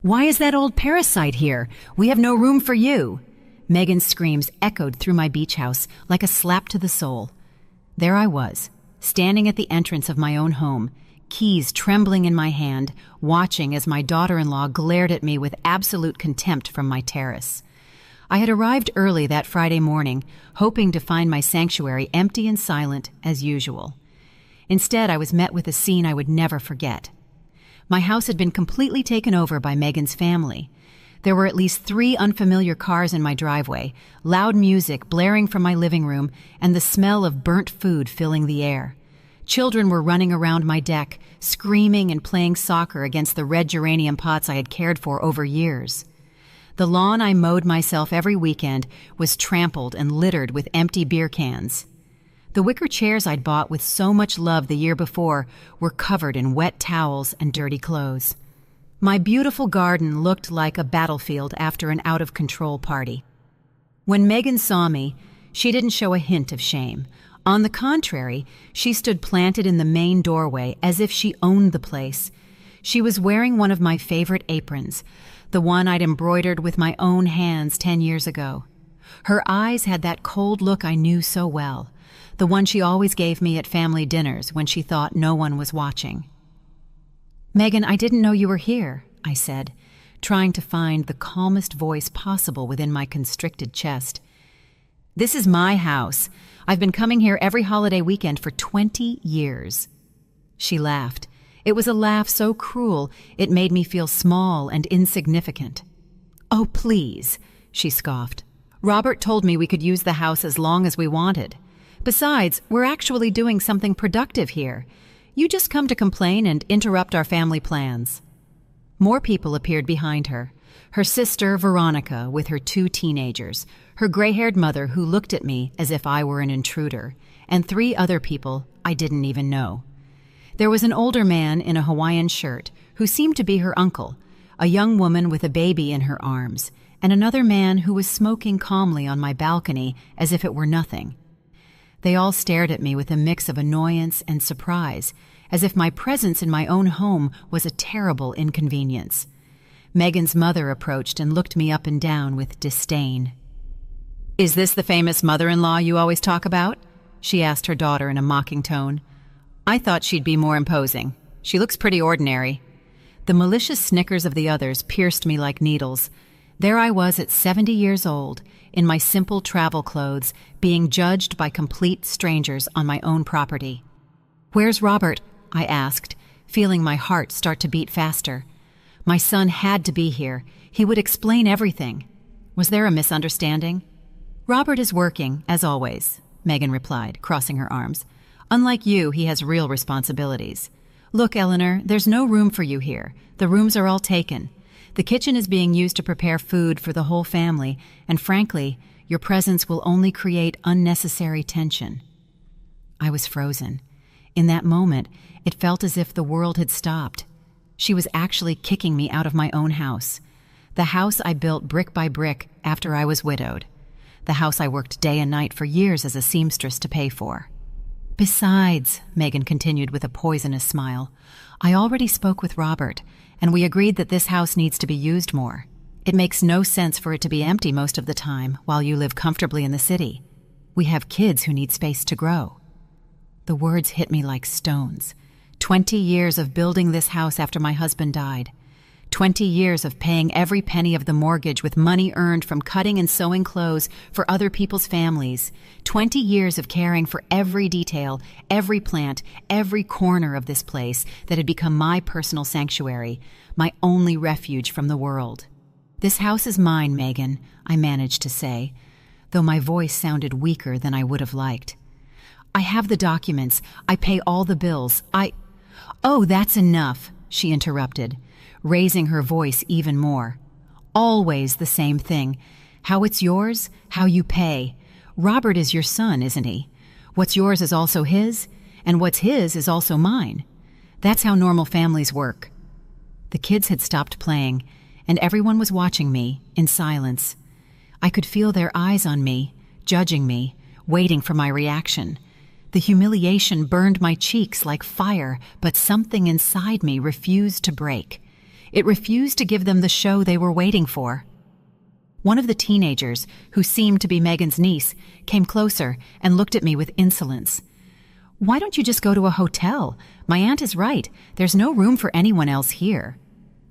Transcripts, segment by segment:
"Why is that old parasite here? We have no room for you." Megan's screams echoed through my beach house like a slap to the soul. There I was, standing at the entrance of my own home, keys trembling in my hand, watching as my daughter-in-law glared at me with absolute contempt from my terrace. I had arrived early that Friday morning, hoping to find my sanctuary empty and silent as usual. Instead, I was met with a scene I would never forget. My house had been completely taken over by Megan's family. There were at least 3 unfamiliar cars in my driveway, loud music blaring from my living room, and the smell of burnt food filling the air. Children were running around my deck, screaming and playing soccer against the red geranium pots I had cared for over years. The lawn I mowed myself every weekend was trampled and littered with empty beer cans. The wicker chairs I'd bought with so much love the year before were covered in wet towels and dirty clothes. My beautiful garden looked like a battlefield after an out-of-control party. When Megan saw me, she didn't show a hint of shame. On the contrary, she stood planted in the main doorway as if she owned the place. She was wearing one of my favorite aprons, the one I'd embroidered with my own hands 10 years ago. Her eyes had that cold look I knew so well, the one she always gave me at family dinners when she thought no one was watching. "Megan, I didn't know you were here," I said, trying to find the calmest voice possible within my constricted chest. "This is my house. I've been coming here every holiday weekend for 20 years. She laughed. It was a laugh so cruel it made me feel small and insignificant. "Oh, please," she scoffed. "Robert told me we could use the house as long as we wanted. Besides, we're actually doing something productive here. You just come to complain and interrupt our family plans." More people appeared behind her. Her sister, Veronica, with her 2 teenagers, her gray-haired mother who looked at me as if I were an intruder, and 3 other people I didn't even know. There was an older man in a Hawaiian shirt who seemed to be her uncle, a young woman with a baby in her arms, and another man who was smoking calmly on my balcony as if it were nothing. They all stared at me with a mix of annoyance and surprise, as if my presence in my own home was a terrible inconvenience. Megan's mother approached and looked me up and down with disdain. "Is this the famous mother-in-law you always talk about?" she asked her daughter in a mocking tone. "I thought she'd be more imposing. She looks pretty ordinary." The malicious snickers of the others pierced me like needles. There I was at 70 years old, in my simple travel clothes, being judged by complete strangers on my own property. "Where's Robert?" I asked, feeling my heart start to beat faster. My son had to be here. He would explain everything. Was there a misunderstanding? "Robert is working, as always," Megan replied, crossing her arms. "Unlike you, he has real responsibilities. Look, Eleanor, there's no room for you here. The rooms are all taken. The kitchen is being used to prepare food for the whole family, and frankly, your presence will only create unnecessary tension." I was frozen. In that moment, it felt as if the world had stopped. She was actually kicking me out of my own house. The house I built brick by brick after I was widowed. The house I worked day and night for years as a seamstress to pay for. "Besides," Megan continued with a poisonous smile, "I already spoke with Robert, and we agreed that this house needs to be used more. It makes no sense for it to be empty most of the time while you live comfortably in the city. We have kids who need space to grow." The words hit me like stones. 20 years of building this house after my husband died. 20 years of paying every penny of the mortgage with money earned from cutting and sewing clothes for other people's families. 20 years of caring for every detail, every plant, every corner of this place that had become my personal sanctuary, my only refuge from the world. "This house is mine, Megan," I managed to say, though my voice sounded weaker than I would have liked. "I have the documents. I pay all the bills. Oh, that's enough," she interrupted, raising her voice even more. "Always the same thing. How it's yours, how you pay. Robert is your son, isn't he? What's yours is also his, and what's his is also mine. That's how normal families work." The kids had stopped playing, and everyone was watching me in silence. I could feel their eyes on me, judging me, waiting for my reaction. The humiliation burned my cheeks like fire, but something inside me refused to break. It refused to give them the show they were waiting for. One of the teenagers, who seemed to be Megan's niece, came closer and looked at me with insolence. "Why don't you just go to a hotel? My aunt is right. There's no room for anyone else here."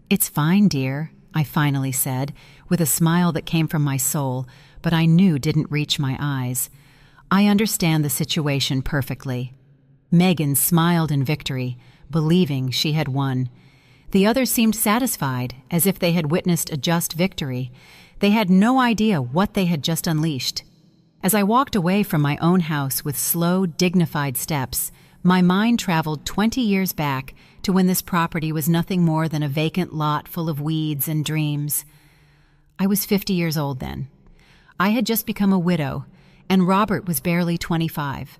"It's fine, dear," I finally said, with a smile that came from my soul, but I knew didn't reach my eyes. "I understand the situation perfectly." Megan smiled in victory, believing she had won. The others seemed satisfied, as if they had witnessed a just victory. They had no idea what they had just unleashed. As I walked away from my own house with slow, dignified steps, my mind traveled 20 years back to when this property was nothing more than a vacant lot full of weeds and dreams. I was 50 years old then. I had just become a widow, and Robert was barely 25.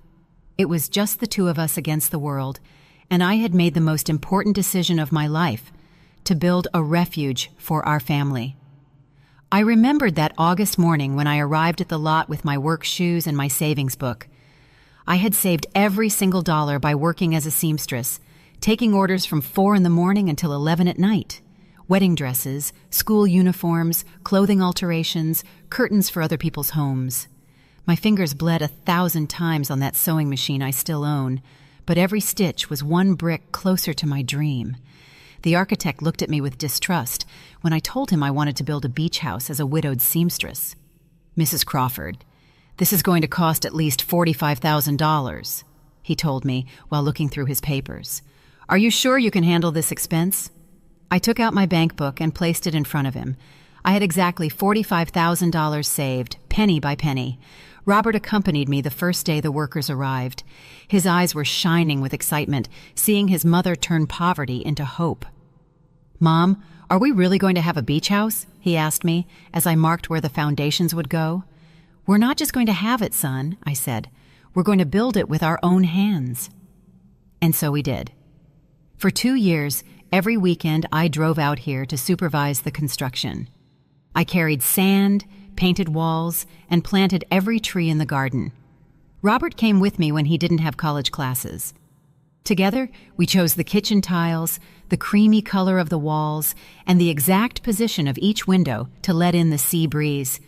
It was just the two of us against the world, and I had made the most important decision of my life, to build a refuge for our family. I remembered that August morning when I arrived at the lot with my work shoes and my savings book. I had saved every single dollar by working as a seamstress, taking orders from 4 in the morning until 11 at night. Wedding dresses, school uniforms, clothing alterations, curtains for other people's homes. My fingers bled 1,000 times on that sewing machine I still own, but every stitch was one brick closer to my dream. The architect looked at me with distrust when I told him I wanted to build a beach house as a widowed seamstress. "Mrs. Crawford, this is going to cost at least $45,000, he told me while looking through his papers. "Are you sure you can handle this expense?" I took out my bank book and placed it in front of him. I had exactly $45,000 saved, penny by penny. Robert accompanied me the first day the workers arrived. His eyes were shining with excitement, seeing his mother turn poverty into hope. "Mom, are we really going to have a beach house?" he asked me as I marked where the foundations would go. "We're not just going to have it, son," I said. "We're going to build it with our own hands." And so we did. For 2 years, every weekend I drove out here to supervise the construction. I carried sand, painted walls, and planted every tree in the garden. Robert came with me when he didn't have college classes. Together, we chose the kitchen tiles, the creamy color of the walls, and the exact position of each window to let in the sea breeze.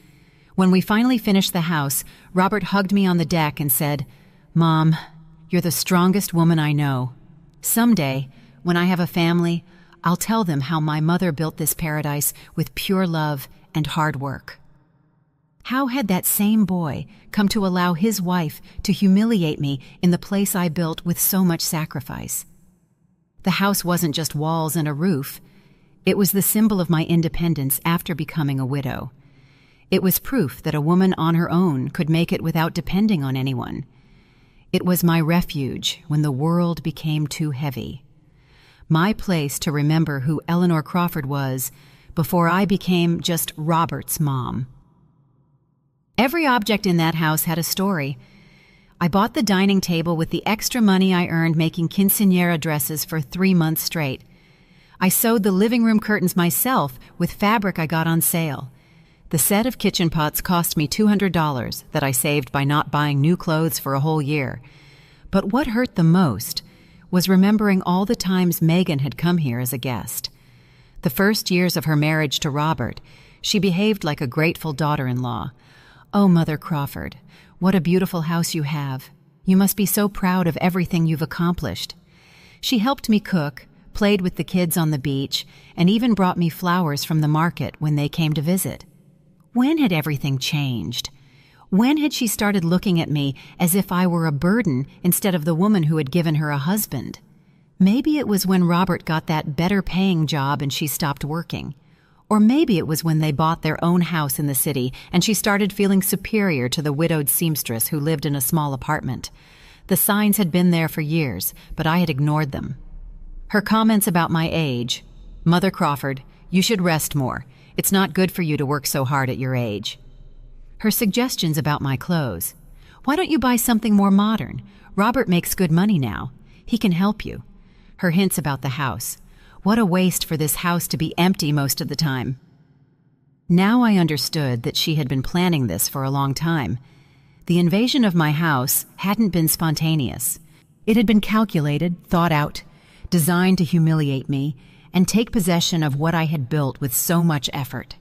When we finally finished the house, Robert hugged me on the deck and said, "Mom, you're the strongest woman I know. Someday, when I have a family, I'll tell them how my mother built this paradise with pure love and hard work." How had that same boy come to allow his wife to humiliate me in the place I built with so much sacrifice? The house wasn't just walls and a roof. It was the symbol of my independence after becoming a widow. It was proof that a woman on her own could make it without depending on anyone. It was my refuge when the world became too heavy. My place to remember who Eleanor Crawford was before I became just Robert's mom. Every object in that house had a story. I bought the dining table with the extra money I earned making quinceañera dresses for 3 months straight. I sewed the living room curtains myself with fabric I got on sale. The set of kitchen pots cost me $200 that I saved by not buying new clothes for a whole year. But what hurt the most was remembering all the times Megan had come here as a guest. The first years of her marriage to Robert, she behaved like a grateful daughter-in-law. "Oh, Mother Crawford, what a beautiful house you have. You must be so proud of everything you've accomplished." She helped me cook, played with the kids on the beach, and even brought me flowers from the market when they came to visit. When had everything changed? When had she started looking at me as if I were a burden instead of the woman who had given her a husband? Maybe it was when Robert got that better-paying job and she stopped working. Or maybe it was when they bought their own house in the city and she started feeling superior to the widowed seamstress who lived in a small apartment. The signs had been there for years, but I had ignored them. Her comments about my age, "Mother Crawford, you should rest more. It's not good for you to work so hard at your age." Her suggestions about my clothes, "Why don't you buy something more modern? Robert makes good money now. He can help you." Her hints about the house, "What a waste for this house to be empty most of the time." Now I understood that she had been planning this for a long time. The invasion of my house hadn't been spontaneous. It had been calculated, thought out, designed to humiliate me, and take possession of what I had built with so much effort.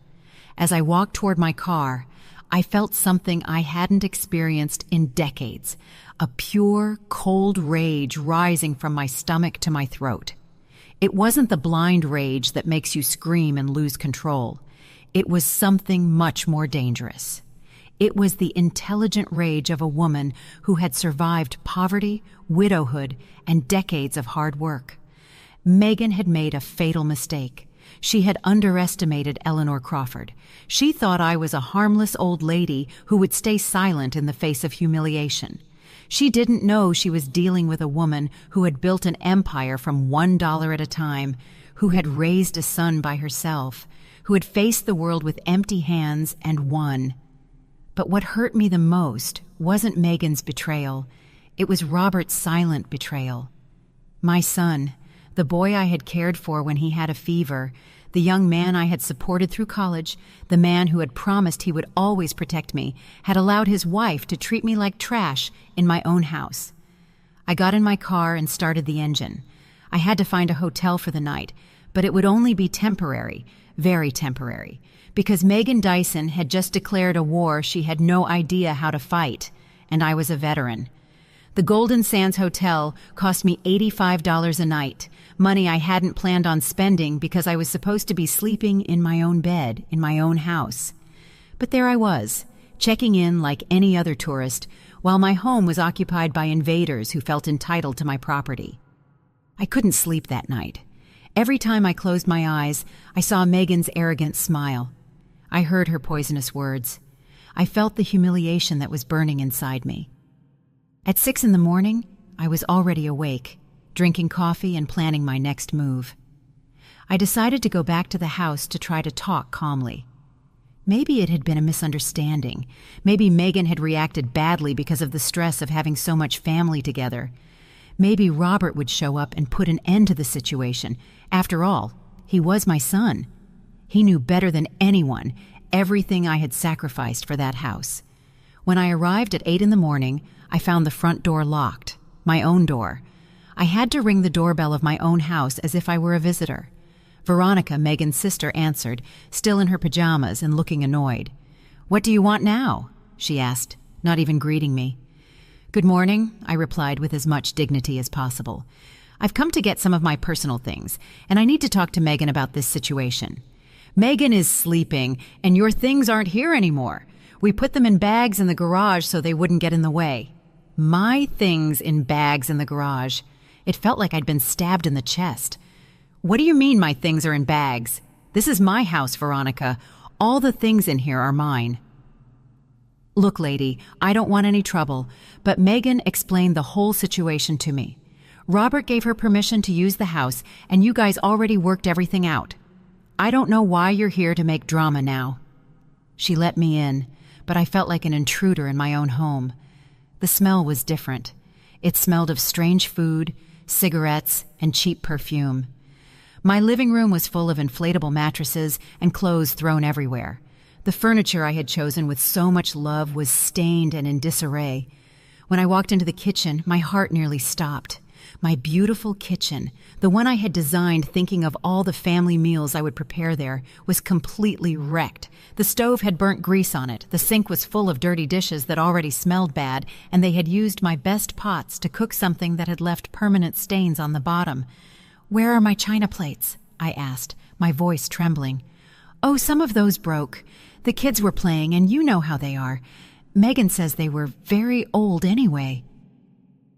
As I walked toward my car, I felt something I hadn't experienced in decades, a pure, cold rage rising from my stomach to my throat. It wasn't the blind rage that makes you scream and lose control. It was something much more dangerous. It was the intelligent rage of a woman who had survived poverty, widowhood, and decades of hard work. Megan had made a fatal mistake. She had underestimated Eleanor Crawford. She thought I was a harmless old lady who would stay silent in the face of humiliation. She didn't know she was dealing with a woman who had built an empire from $1 at a time, who had raised a son by herself, who had faced the world with empty hands and won. But what hurt me the most wasn't Megan's betrayal. It was Robert's silent betrayal. My son, the boy I had cared for when he had a fever, the young man I had supported through college, the man who had promised he would always protect me, had allowed his wife to treat me like trash in my own house. I got in my car and started the engine. I had to find a hotel for the night, but it would only be temporary, very temporary, because Megan Dyson had just declared a war she had no idea how to fight, and I was a veteran. The Golden Sands Hotel cost me $85 a night, money I hadn't planned on spending because I was supposed to be sleeping in my own bed, in my own house. But there I was, checking in like any other tourist, while my home was occupied by invaders who felt entitled to my property. I couldn't sleep that night. Every time I closed my eyes, I saw Megan's arrogant smile. I heard her poisonous words. I felt the humiliation that was burning inside me. At 6 a.m, I was already awake, drinking coffee and planning my next move. I decided to go back to the house to try to talk calmly. Maybe it had been a misunderstanding. Maybe Megan had reacted badly because of the stress of having so much family together. Maybe Robert would show up and put an end to the situation. After all, he was my son. He knew better than anyone everything I had sacrificed for that house. When I arrived at 8 a.m, I found the front door locked, my own door. I had to ring the doorbell of my own house as if I were a visitor. Veronica, Megan's sister, answered, still in her pajamas and looking annoyed. "What do you want now?" she asked, not even greeting me. "Good morning," I replied with as much dignity as possible. "I've come to get some of my personal things, and I need to talk to Megan about this situation." "Megan is sleeping, and your things aren't here anymore. We put them in bags in the garage so they wouldn't get in the way." My things in bags in the garage. It felt like I'd been stabbed in the chest. "What do you mean my things are in bags? This is my house, Veronica. All the things in here are mine." "Look, lady, I don't want any trouble, but Megan explained the whole situation to me. Robert gave her permission to use the house, and you guys already worked everything out. I don't know why you're here to make drama now." She let me in, but I felt like an intruder in my own home. The smell was different. It smelled of strange food, cigarettes, and cheap perfume. My living room was full of inflatable mattresses and clothes thrown everywhere. The furniture I had chosen with so much love was stained and in disarray. When I walked into the kitchen, my heart nearly stopped. My beautiful kitchen, the one I had designed thinking of all the family meals I would prepare there, was completely wrecked. The stove had burnt grease on it, the sink was full of dirty dishes that already smelled bad, and they had used my best pots to cook something that had left permanent stains on the bottom. "Where are my china plates?" I asked, my voice trembling. "Oh, some of those broke. The kids were playing, and you know how they are. Megan says they were very old anyway."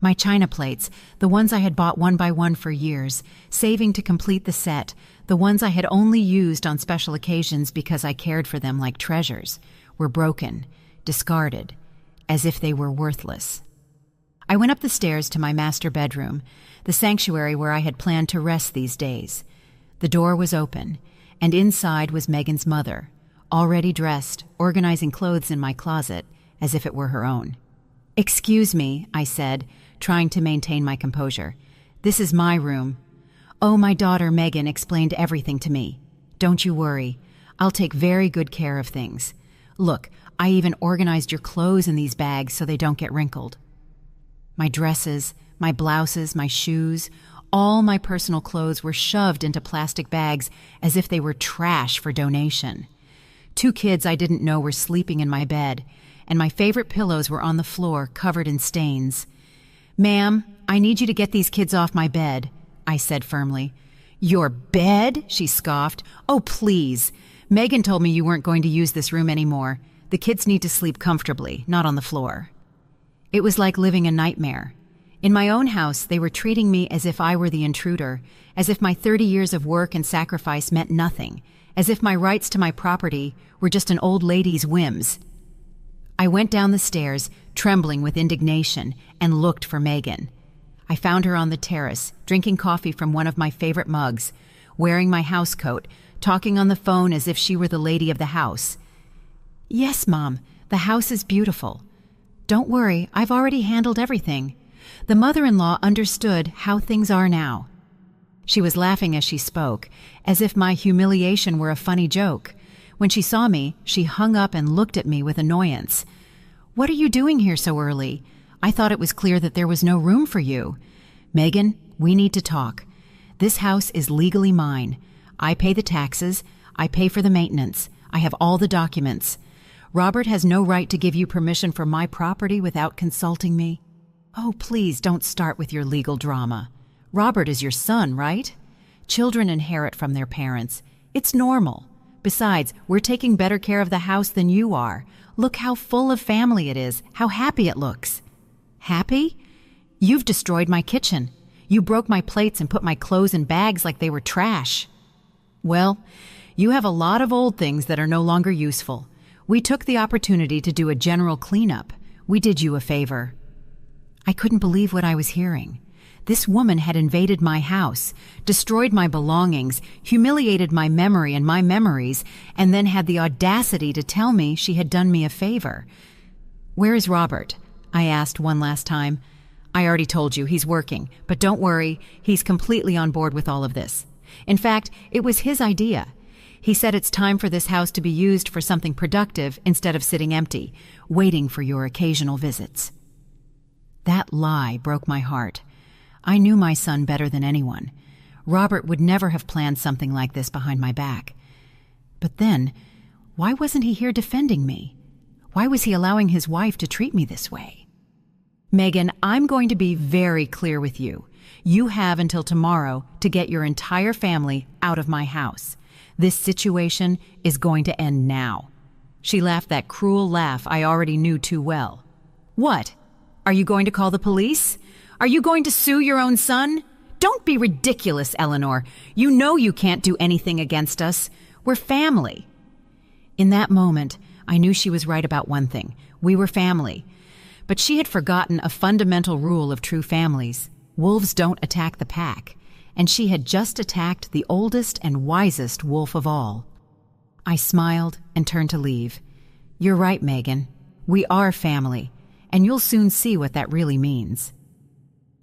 My china plates, the ones I had bought one by one for years, saving to complete the set, the ones I had only used on special occasions because I cared for them like treasures, were broken, discarded, as if they were worthless. I went up the stairs to my master bedroom, the sanctuary where I had planned to rest these days. The door was open, and inside was Megan's mother, already dressed, organizing clothes in my closet, as if it were her own. "Excuse me," I said, trying to maintain my composure. "This is my room." "Oh, my daughter Megan explained everything to me. Don't you worry. I'll take very good care of things. Look, I even organized your clothes in these bags so they don't get wrinkled." My dresses, my blouses, my shoes, All my personal clothes were shoved into plastic bags as if they were trash for donation. 2 kids I didn't know were sleeping in my bed, and my favorite pillows were on the floor covered in stains. "Ma'am, I need you to get these kids off my bed," I said firmly. "Your bed?" she scoffed. "Oh, please. Megan told me you weren't going to use this room anymore. The kids need to sleep comfortably, not on the floor." It was like living a nightmare. In my own house, they were treating me as if I were the intruder, as if my 30 years of work and sacrifice meant nothing, as if my rights to my property were just an old lady's whims. I went down the stairs, trembling with indignation, and looked for Megan. I found her on the terrace, drinking coffee from one of my favorite mugs, wearing my housecoat, talking on the phone as if she were the lady of the house. "Yes, Mom, the house is beautiful. Don't worry, I've already handled everything. The mother-in-law understood how things are now." She was laughing as she spoke, as if my humiliation were a funny joke. When she saw me, she hung up and looked at me with annoyance. "What are you doing here so early? I thought it was clear that there was no room for you. Megan, we need to talk. This house is legally mine. I pay the taxes. I pay for the maintenance. I have all the documents. Robert has no right to give you permission for my property without consulting me. Oh, please don't start with your legal drama. Robert is your son, right? Children inherit from their parents. It's normal. Besides, we're taking better care of the house than you are. Look how full of family it is, how happy it looks." "Happy? You've destroyed my kitchen. You broke my plates and put my clothes in bags like they were trash." "Well, you have a lot of old things that are no longer useful. We took the opportunity to do a general cleanup. We did you a favor." I couldn't believe what I was hearing. This woman had invaded my house, destroyed my belongings, humiliated my memory and my memories, and then had the audacity to tell me she had done me a favor. "Where is Robert?" I asked one last time. "I already told you, he's working, but don't worry, he's completely on board with all of this. In fact, it was his idea. He said it's time for this house to be used for something productive instead of sitting empty, waiting for your occasional visits." That lie broke my heart. I knew my son better than anyone. Robert would never have planned something like this behind my back. But then, why wasn't he here defending me? Why was he allowing his wife to treat me this way? "Megan, I'm going to be very clear with you. You have until tomorrow to get your entire family out of my house. This situation is going to end now." She laughed that cruel laugh I already knew too well. "What? Are you going to call the police? Are you going to sue your own son? Don't be ridiculous, Eleanor. You know you can't do anything against us. We're family." In that moment, I knew she was right about one thing. We were family. But she had forgotten a fundamental rule of true families. Wolves don't attack the pack. And she had just attacked the oldest and wisest wolf of all. I smiled and turned to leave. "You're right, Megan. We are family, and you'll soon see what that really means."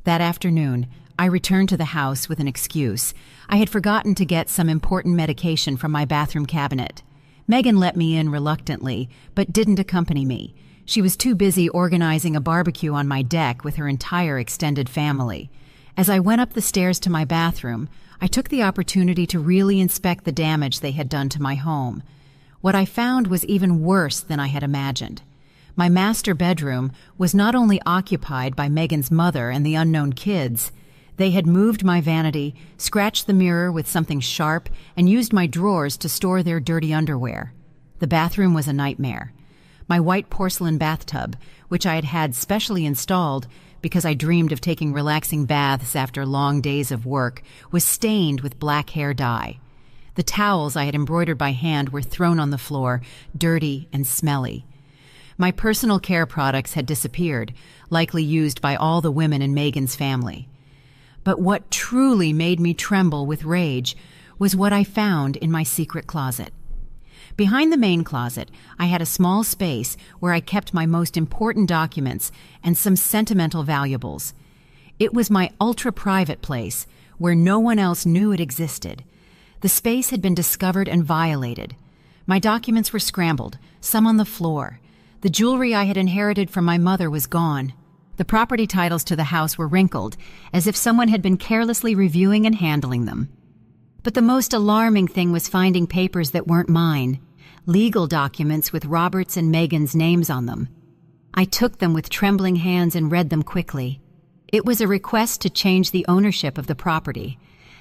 That afternoon, I returned to the house with an excuse. I had forgotten to get some important medication from my bathroom cabinet. Megan let me in reluctantly, but didn't accompany me. She was too busy organizing a barbecue on my deck with her entire extended family. As I went up the stairs to my bathroom, I took the opportunity to really inspect the damage they had done to my home. What I found was even worse than I had imagined. My master bedroom was not only occupied by Megan's mother and the unknown kids, they had moved my vanity, scratched the mirror with something sharp, and used my drawers to store their dirty underwear. The bathroom was a nightmare. My white porcelain bathtub, which I had had specially installed because I dreamed of taking relaxing baths after long days of work, was stained with black hair dye. The towels I had embroidered by hand were thrown on the floor, dirty and smelly. My personal care products had disappeared, likely used by all the women in Megan's family. But what truly made me tremble with rage was what I found in my secret closet. Behind the main closet, I had a small space where I kept my most important documents and some sentimental valuables. It was my ultra-private place, where no one else knew it existed. The space had been discovered and violated. My documents were scrambled, some on the floor. The jewelry I had inherited from my mother was gone. The property titles to the house were wrinkled, as if someone had been carelessly reviewing and handling them. But the most alarming thing was finding papers that weren't mine, legal documents with Robert's and Megan's names on them. I took them with trembling hands and read them quickly. It was a request to change the ownership of the property.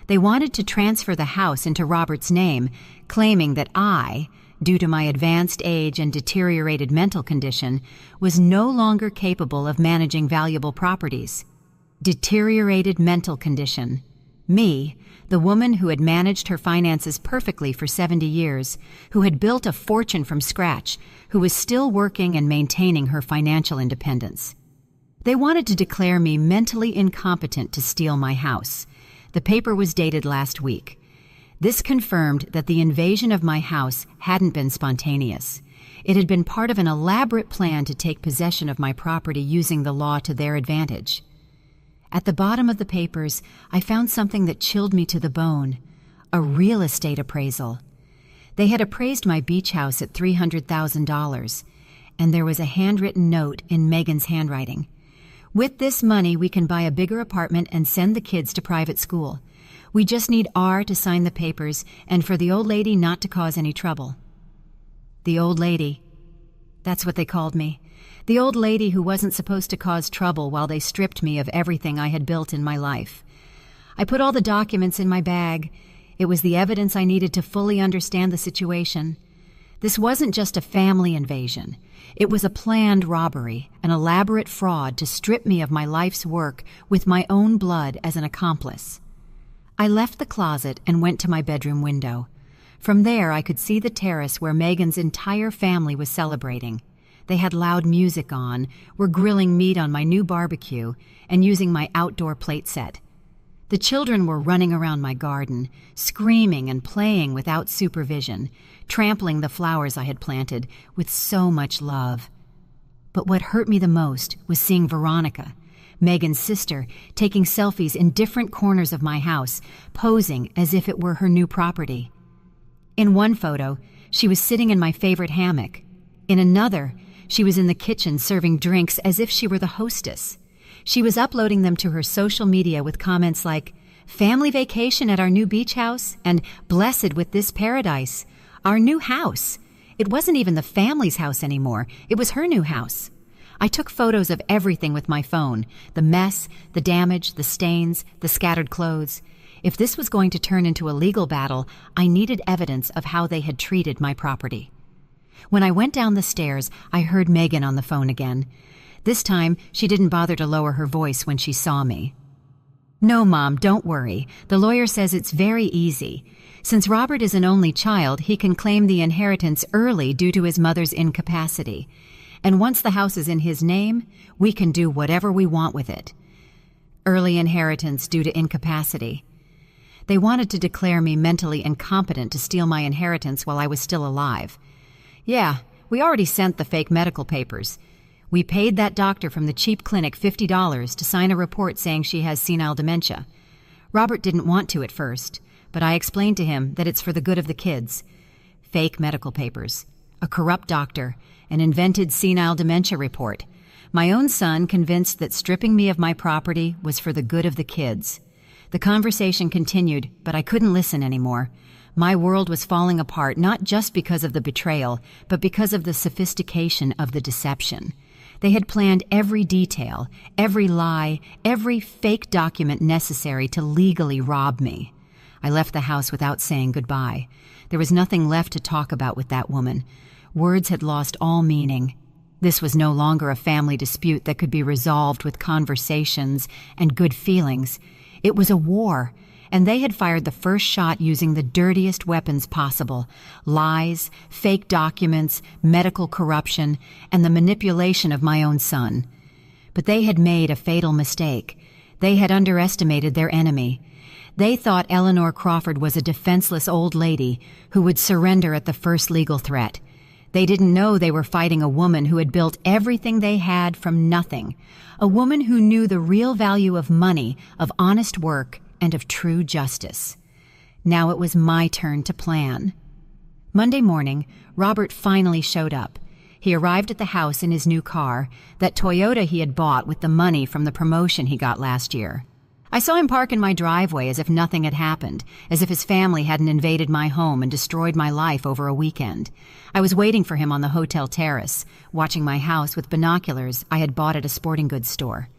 They wanted to transfer the house into Robert's name, claiming that I, due to my advanced age and deteriorated mental condition, was no longer capable of managing valuable properties. Deteriorated mental condition. Me, the woman who had managed her finances perfectly for 70 years, who had built a fortune from scratch, who was still working and maintaining her financial independence. They wanted to declare me mentally incompetent to steal my house. The paper was dated last week. This confirmed that the invasion of my house hadn't been spontaneous. It had been part of an elaborate plan to take possession of my property using the law to their advantage. At the bottom of the papers, I found something that chilled me to the bone: a real estate appraisal. They had appraised my beach house at $300,000, and there was a handwritten note in Megan's handwriting. With this money, we can buy a bigger apartment and send the kids to private school. We just need R to sign the papers and for the old lady not to cause any trouble. The old lady. That's what they called me. The old lady who wasn't supposed to cause trouble while they stripped me of everything I had built in my life. I put all the documents in my bag. It was the evidence I needed to fully understand the situation. This wasn't just a family invasion. It was a planned robbery, an elaborate fraud to strip me of my life's work with my own blood as an accomplice. I left the closet and went to my bedroom window. From there, I could see the terrace where Megan's entire family was celebrating. They had loud music on, were grilling meat on my new barbecue, and using my outdoor plate set. The children were running around my garden, screaming and playing without supervision, trampling the flowers I had planted with so much love. But what hurt me the most was seeing Veronica, Megan's sister, taking selfies in different corners of my house, posing as if it were her new property. In one photo, she was sitting in my favorite hammock. In another, she was in the kitchen serving drinks as if she were the hostess. She was uploading them to her social media with comments like, "Family vacation at our new beach house," and "Blessed with this paradise." Our new house. It wasn't even the family's house anymore. It was her new house. I took photos of everything with my phone: the mess, the damage, the stains, the scattered clothes. If this was going to turn into a legal battle, I needed evidence of how they had treated my property. When I went down the stairs, I heard Megan on the phone again. This time, she didn't bother to lower her voice when she saw me. "No, Mom, don't worry. The lawyer says it's very easy. Since Robert is an only child, he can claim the inheritance early due to his mother's incapacity. And once the house is in his name, we can do whatever we want with it." Early inheritance due to incapacity. They wanted to declare me mentally incompetent to steal my inheritance while I was still alive. Yeah, we already sent the fake medical papers. We paid that doctor from the cheap clinic $50 to sign a report saying she has senile dementia. Robert didn't want to at first, but I explained to him that it's for the good of the kids. Fake medical papers, a corrupt doctor, an invented senile dementia report. My own son convinced that stripping me of my property was for the good of the kids. The conversation continued, but I couldn't listen anymore. My world was falling apart not just because of the betrayal, but because of the sophistication of the deception. They had planned every detail, every lie, every fake document necessary to legally rob me. I left the house without saying goodbye. There was nothing left to talk about with that woman. Words had lost all meaning. This was no longer a family dispute that could be resolved with conversations and good feelings. It was a war, and they had fired the first shot using the dirtiest weapons possible: lies, fake documents, medical corruption, and the manipulation of my own son. But they had made a fatal mistake. They had underestimated their enemy. They thought Eleanor Crawford was a defenseless old lady who would surrender at the first legal threat. They didn't know they were fighting a woman who had built everything they had from nothing, a woman who knew the real value of money, of honest work, and of true justice. Now it was my turn to plan. Monday morning, Robert finally showed up. He arrived at the house in his new car, that Toyota he had bought with the money from the promotion he got last year. I saw him park in my driveway as if nothing had happened, as if his family hadn't invaded my home and destroyed my life over a weekend. I was waiting for him on the hotel terrace, watching my house with binoculars I had bought at a sporting goods store.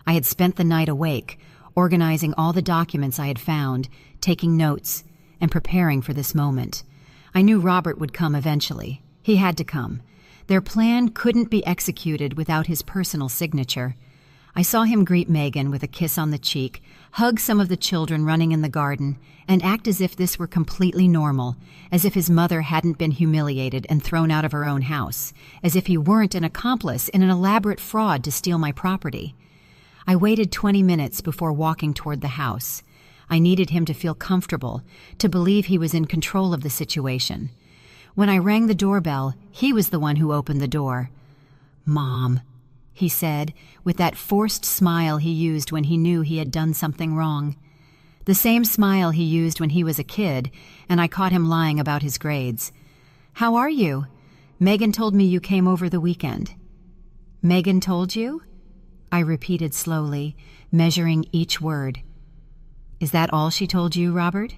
I had spent the night awake, organizing all the documents I had found, taking notes, and preparing for this moment. I knew Robert would come eventually. He had to come. Their plan couldn't be executed without his personal signature. I saw him greet Megan with a kiss on the cheek, hug some of the children running in the garden, and act as if this were completely normal, as if his mother hadn't been humiliated and thrown out of her own house, as if he weren't an accomplice in an elaborate fraud to steal my property. I waited 20 minutes before walking toward the house. I needed him to feel comfortable, to believe he was in control of the situation. When I rang the doorbell, he was the one who opened the door. "Mom," he said, with that forced smile he used when he knew he had done something wrong. The same smile he used when he was a kid, and I caught him lying about his grades. "How are you? Megan told me you came over the weekend." "Megan told you?" I repeated slowly, measuring each word. "Is that all she told you, Robert?"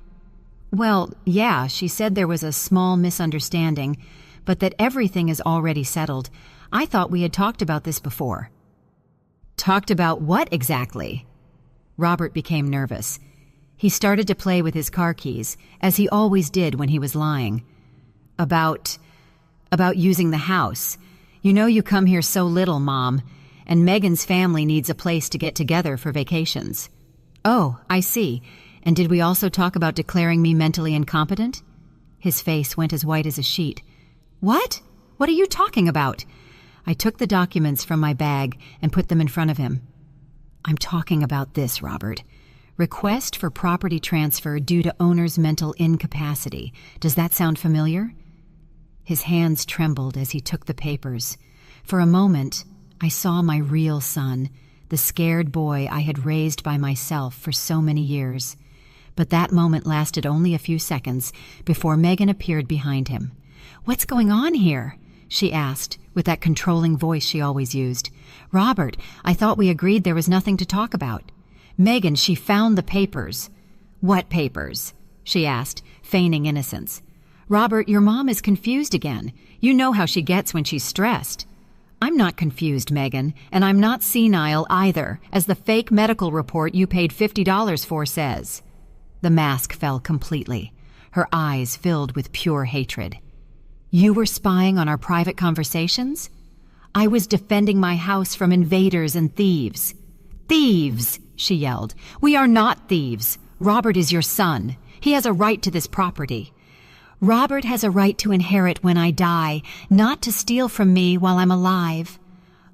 "Well, yeah, she said there was a small misunderstanding, but that everything is already settled. I thought we had talked about this before." "Talked about what exactly?" Robert became nervous. He started to play with his car keys, as he always did when he was lying. About using the house. You know you come here so little, Mom, and Megan's family needs a place to get together for vacations." "Oh, I see. And did we also talk about declaring me mentally incompetent?" His face went as white as a sheet. "What? What are you talking about?" I took the documents from my bag and put them in front of him. "I'm talking about this, Robert. Request for property transfer due to owner's mental incapacity. Does that sound familiar?" His hands trembled as he took the papers. For a moment, I saw my real son, the scared boy I had raised by myself for so many years. But that moment lasted only a few seconds before Megan appeared behind him. "What's going on here?" she asked, with that controlling voice she always used. "Robert, I thought we agreed there was nothing to talk about." "Megan, she found the papers." "What papers?" she asked, feigning innocence. "Robert, your mom is confused again. You know how she gets when she's stressed." "I'm not confused, Megan, and I'm not senile either, as the fake medical report you paid $50 for says." The mask fell completely. Her eyes filled with pure hatred. "You were spying on our private conversations?" "I was defending my house from invaders and thieves." "Thieves!" she yelled. "We are not thieves. Robert is your son. He has a right to this property." "Robert has a right to inherit when I die, not to steal from me while I'm alive."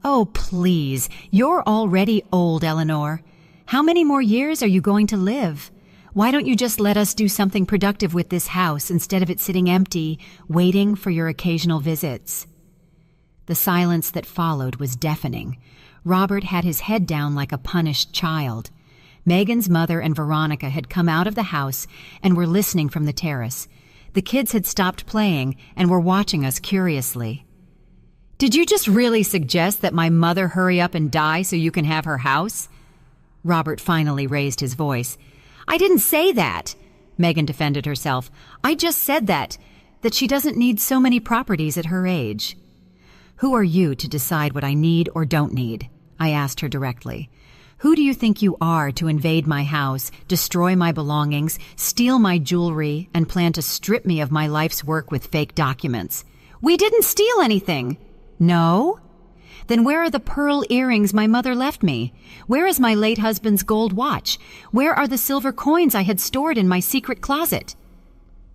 "Oh, please. You're already old, Eleanor. How many more years are you going to live? Why don't you just let us do something productive with this house instead of it sitting empty, waiting for your occasional visits?" The silence that followed was deafening. Robert had his head down like a punished child. Megan's mother and Veronica had come out of the house and were listening from the terrace. The kids had stopped playing and were watching us curiously. "Did you just really suggest that my mother hurry up and die so you can have her house?" Robert finally raised his voice. "I didn't say that," Megan defended herself. "I just said that she doesn't need so many properties at her age." "Who are you to decide what I need or don't need?" I asked her directly. "Who do you think you are to invade my house, destroy my belongings, steal my jewelry, and plan to strip me of my life's work with fake documents?" "We didn't steal anything." "No? Then where are the pearl earrings my mother left me? Where is my late husband's gold watch? Where are the silver coins I had stored in my secret closet?"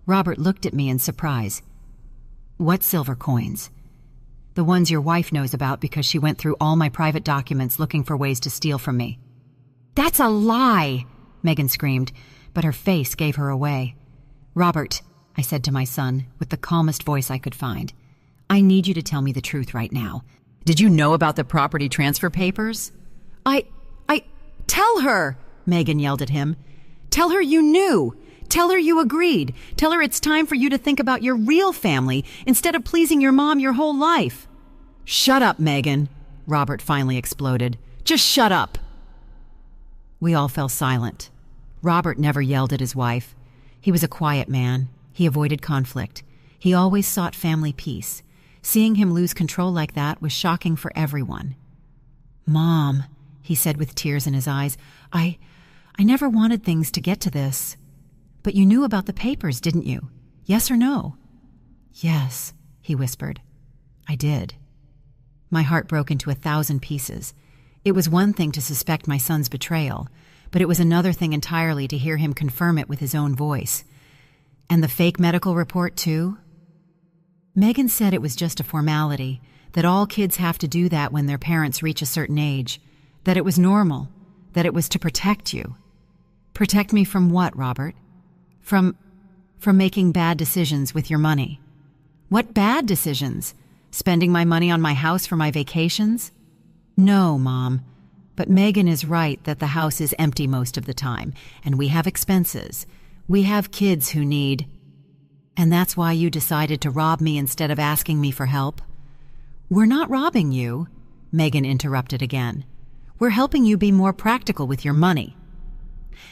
Robert looked at me in surprise. "What silver coins?" "The ones your wife knows about because she went through all my private documents looking for ways to steal from me." "That's a lie!" Megan screamed, but her face gave her away. "Robert," I said to my son, with the calmest voice I could find, "I need you to tell me the truth right now. Did you know about the property transfer papers?" I tell her, Megan yelled at him. "Tell her you knew. Tell her you agreed. Tell her it's time for you to think about your real family instead of pleasing your mom your whole life." "Shut up, Megan," Robert finally exploded. "Just shut up." We all fell silent. Robert never yelled at his wife. He was a quiet man. He avoided conflict. He always sought family peace. Seeing him lose control like that was shocking for everyone. "Mom," he said with tears in his eyes, I never wanted things to get to this. But you knew about the papers, didn't you? Yes or no?" "Yes," he whispered. "I did." My heart broke into 1,000 pieces. It was one thing to suspect my son's betrayal, but it was another thing entirely to hear him confirm it with his own voice. And the fake medical report, too? Megan said it was just a formality, that all kids have to do that when their parents reach a certain age, that it was normal, that it was to protect you. Protect me from what, Robert? From making bad decisions with your money. What bad decisions? Spending my money on my house for my vacations? No, Mom. But Megan is right that the house is empty most of the time, and we have expenses. We have kids who need... And that's why you decided to rob me instead of asking me for help? We're not robbing you, Megan interrupted again. We're helping you be more practical with your money.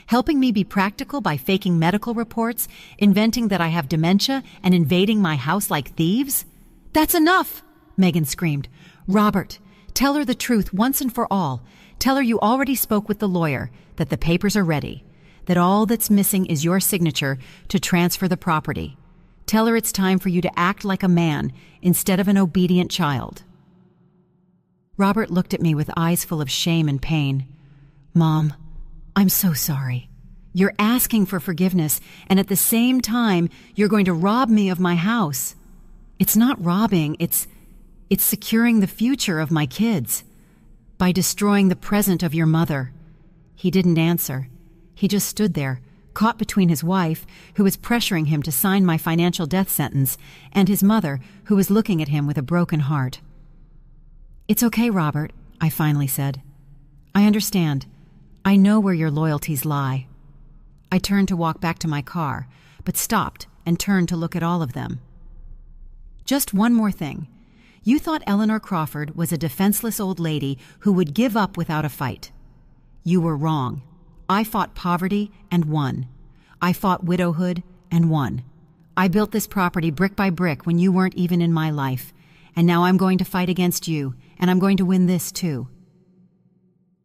Helping me be practical by faking medical reports, inventing that I have dementia, and invading my house like thieves? That's enough, Megan screamed. Robert, tell her the truth once and for all. Tell her you already spoke with the lawyer, that the papers are ready, that all that's missing is your signature to transfer the property. Tell her it's time for you to act like a man instead of an obedient child. Robert looked at me with eyes full of shame and pain. Mom, I'm so sorry. You're asking for forgiveness, and at the same time, you're going to rob me of my house. It's not robbing, it's securing the future of my kids. By destroying the present of your mother. He didn't answer. He just stood there, caught between his wife, who was pressuring him to sign my financial death sentence, and his mother, who was looking at him with a broken heart. It's okay, Robert, I finally said. I understand. I know where your loyalties lie. I turned to walk back to my car, but stopped and turned to look at all of them. Just one more thing. You thought Eleanor Crawford was a defenseless old lady who would give up without a fight. You were wrong. I fought poverty and won. I fought widowhood and won. I built this property brick by brick when you weren't even in my life, and now I'm going to fight against you, and I'm going to win this too.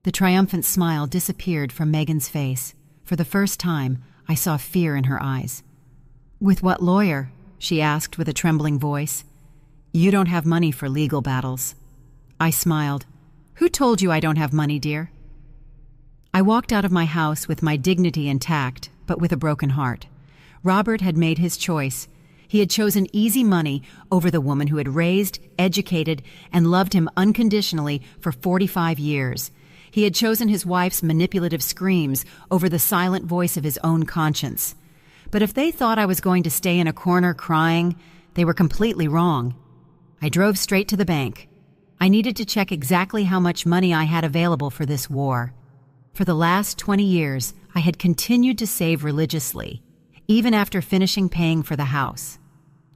The triumphant smile disappeared from Megan's face. For the first time, I saw fear in her eyes. With what lawyer? She asked with a trembling voice. You don't have money for legal battles. I smiled. Who told you I don't have money, dear? I walked out of my house with my dignity intact, but with a broken heart. Robert had made his choice. He had chosen easy money over the woman who had raised, educated, and loved him unconditionally for 45 years. He had chosen his wife's manipulative screams over the silent voice of his own conscience. But if they thought I was going to stay in a corner crying, they were completely wrong. I drove straight to the bank. I needed to check exactly how much money I had available for this war. For the last 20 years, I had continued to save religiously, even after finishing paying for the house.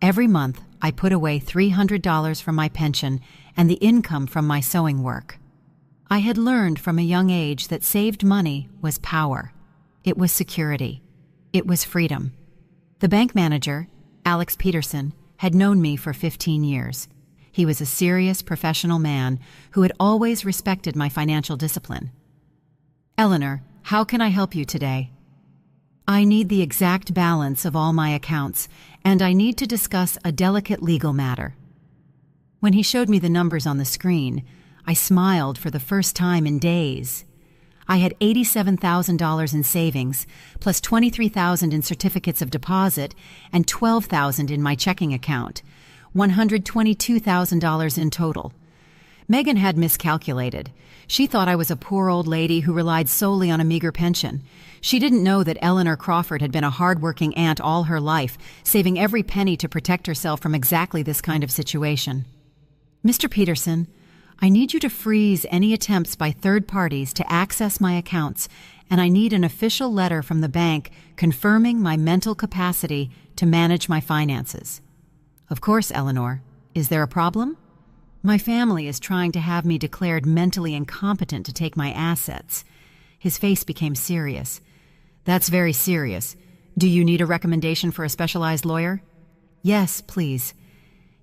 Every month, I put away $300 from my pension and the income from my sewing work. I had learned from a young age that saved money was power. It was security. It was freedom. The bank manager, Alex Peterson, had known me for 15 years. He was a serious professional man who had always respected my financial discipline. Eleanor, how can I help you today? I need the exact balance of all my accounts, and I need to discuss a delicate legal matter. When he showed me the numbers on the screen, I smiled for the first time in days. I had $87,000 in savings, plus $23,000 in certificates of deposit, and $12,000 in my checking account, $122,000 in total. Megan had miscalculated. She thought I was a poor old lady who relied solely on a meager pension. She didn't know that Eleanor Crawford had been a hard-working aunt all her life, saving every penny to protect herself from exactly this kind of situation. Mr. Peterson, I need you to freeze any attempts by third parties to access my accounts, and I need an official letter from the bank confirming my mental capacity to manage my finances. Of course, Eleanor. Is there a problem? My family is trying to have me declared mentally incompetent to take my assets. His face became serious. That's very serious. Do you need a recommendation for a specialized lawyer? Yes, please.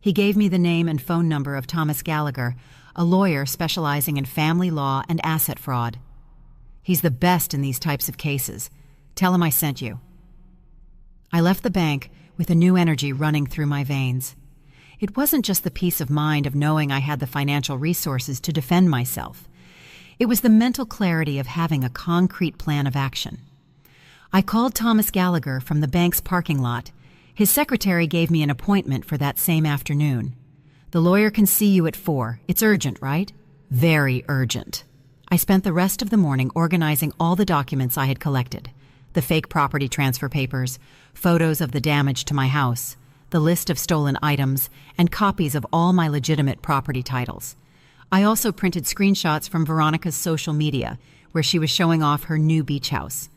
He gave me the name and phone number of Thomas Gallagher, a lawyer specializing in family law and asset fraud. He's the best in these types of cases. Tell him I sent you. I left the bank with a new energy running through my veins. It wasn't just the peace of mind of knowing I had the financial resources to defend myself. It was the mental clarity of having a concrete plan of action. I called Thomas Gallagher from the bank's parking lot. His secretary gave me an appointment for that same afternoon. The lawyer can see you at 4. It's urgent, right? Very urgent. I spent the rest of the morning organizing all the documents I had collected. The fake property transfer papers, photos of the damage to my house, the list of stolen items, and copies of all my legitimate property titles. I also printed screenshots from Veronica's social media, where she was showing off her new beach house.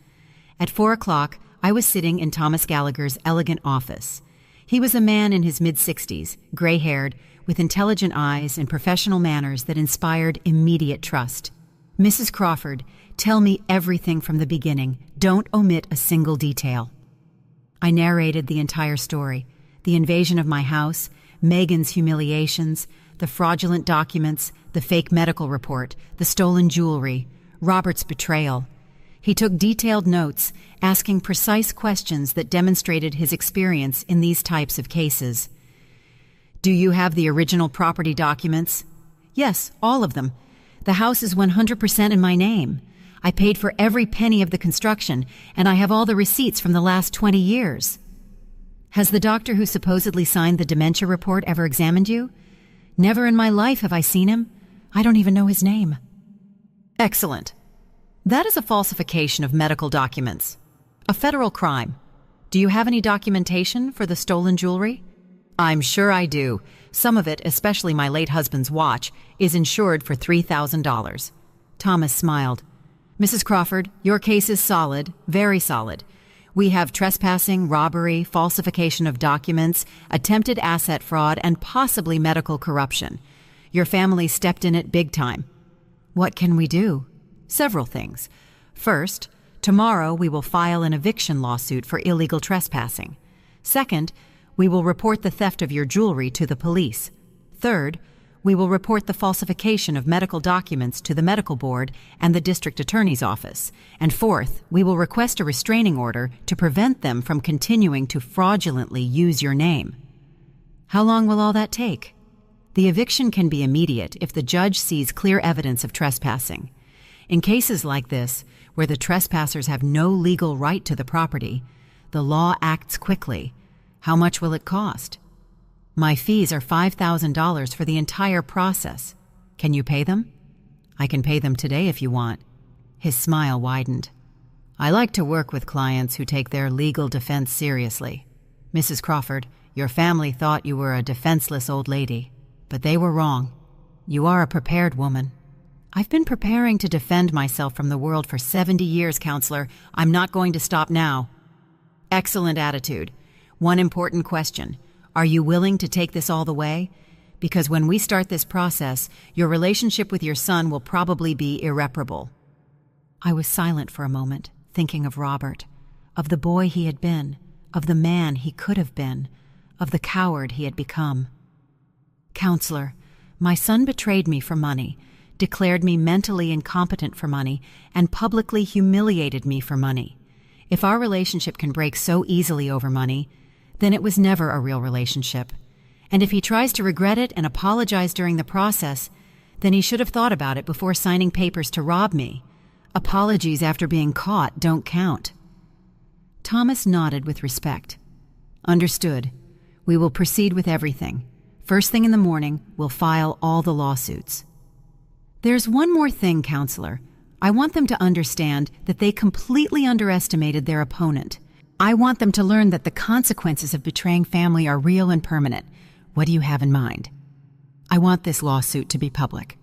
At 4 o'clock, I was sitting in Thomas Gallagher's elegant office. He was a man in his mid-60s, gray-haired, with intelligent eyes and professional manners that inspired immediate trust. Mrs. Crawford, tell me everything from the beginning. Don't omit a single detail. I narrated the entire story. The invasion of my house, Megan's humiliations, the fraudulent documents, the fake medical report, the stolen jewelry, Robert's betrayal. He took detailed notes, asking precise questions that demonstrated his experience in these types of cases. Do you have the original property documents? Yes, all of them. The house is 100% in my name. I paid for every penny of the construction, and I have all the receipts from the last 20 years. Has the doctor who supposedly signed the dementia report ever examined you? Never in my life have I seen him. I don't even know his name. Excellent. That is a falsification of medical documents. A federal crime. Do you have any documentation for the stolen jewelry? I'm sure I do. Some of it, especially my late husband's watch, is insured for $3,000. Thomas smiled. Mrs. Crawford, your case is solid, very solid. We have trespassing, robbery, falsification of documents, attempted asset fraud, and possibly medical corruption. Your family stepped in it big time. What can we do? Several things. First, tomorrow we will file an eviction lawsuit for illegal trespassing. Second, we will report the theft of your jewelry to the police. Third, we will report the falsification of medical documents to the medical board and the district attorney's office. And fourth, we will request a restraining order to prevent them from continuing to fraudulently use your name. How long will all that take? The eviction can be immediate if the judge sees clear evidence of trespassing. In cases like this, where the trespassers have no legal right to the property, the law acts quickly. How much will it cost? My fees are $5,000 for the entire process. Can you pay them? I can pay them today if you want. His smile widened. I like to work with clients who take their legal defense seriously. Mrs. Crawford, your family thought you were a defenseless old lady, but they were wrong. You are a prepared woman. I've been preparing to defend myself from the world for 70 years, counselor. I'm not going to stop now. Excellent attitude. One important question. Are you willing to take this all the way? Because when we start this process, your relationship with your son will probably be irreparable. I was silent for a moment, thinking of Robert, of the boy he had been, of the man he could have been, of the coward he had become. Counselor, my son betrayed me for money, declared me mentally incompetent for money, and publicly humiliated me for money. If our relationship can break so easily over money, then it was never a real relationship. And if he tries to regret it and apologize during the process, then he should have thought about it before signing papers to rob me. Apologies after being caught don't count. Thomas nodded with respect. Understood. We will proceed with everything. First thing in the morning, we'll file all the lawsuits. There's one more thing, counselor. I want them to understand that they completely underestimated their opponent. I want them to learn that the consequences of betraying family are real and permanent. What do you have in mind? I want this lawsuit to be public.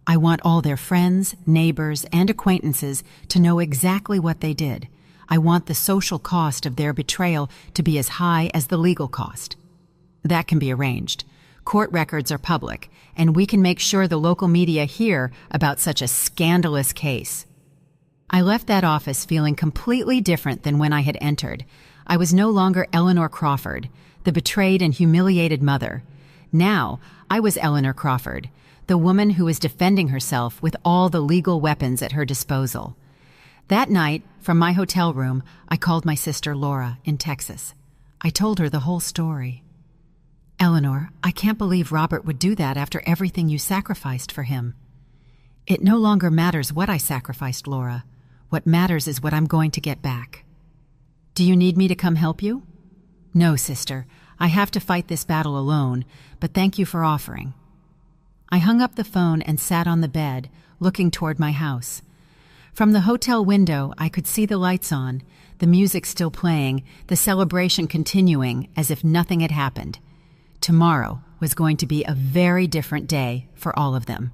I want all their friends, neighbors, and acquaintances to know exactly what they did. I want the social cost of their betrayal to be as high as the legal cost. That can be arranged. Court records are public, and we can make sure the local media hear about such a scandalous case. I left that office feeling completely different than when I had entered. I was no longer Eleanor Crawford, the betrayed and humiliated mother. Now, I was Eleanor Crawford, the woman who was defending herself with all the legal weapons at her disposal. That night, from my hotel room, I called my sister Laura in Texas. I told her the whole story. "Eleanor, I can't believe Robert would do that after everything you sacrificed for him." "It no longer matters what I sacrificed, Laura. What matters is what I'm going to get back." "Do you need me to come help you?" "No, sister. I have to fight this battle alone, but thank you for offering." I hung up the phone and sat on the bed, looking toward my house. From the hotel window, I could see the lights on, the music still playing, the celebration continuing as if nothing had happened. Tomorrow was going to be a very different day for all of them.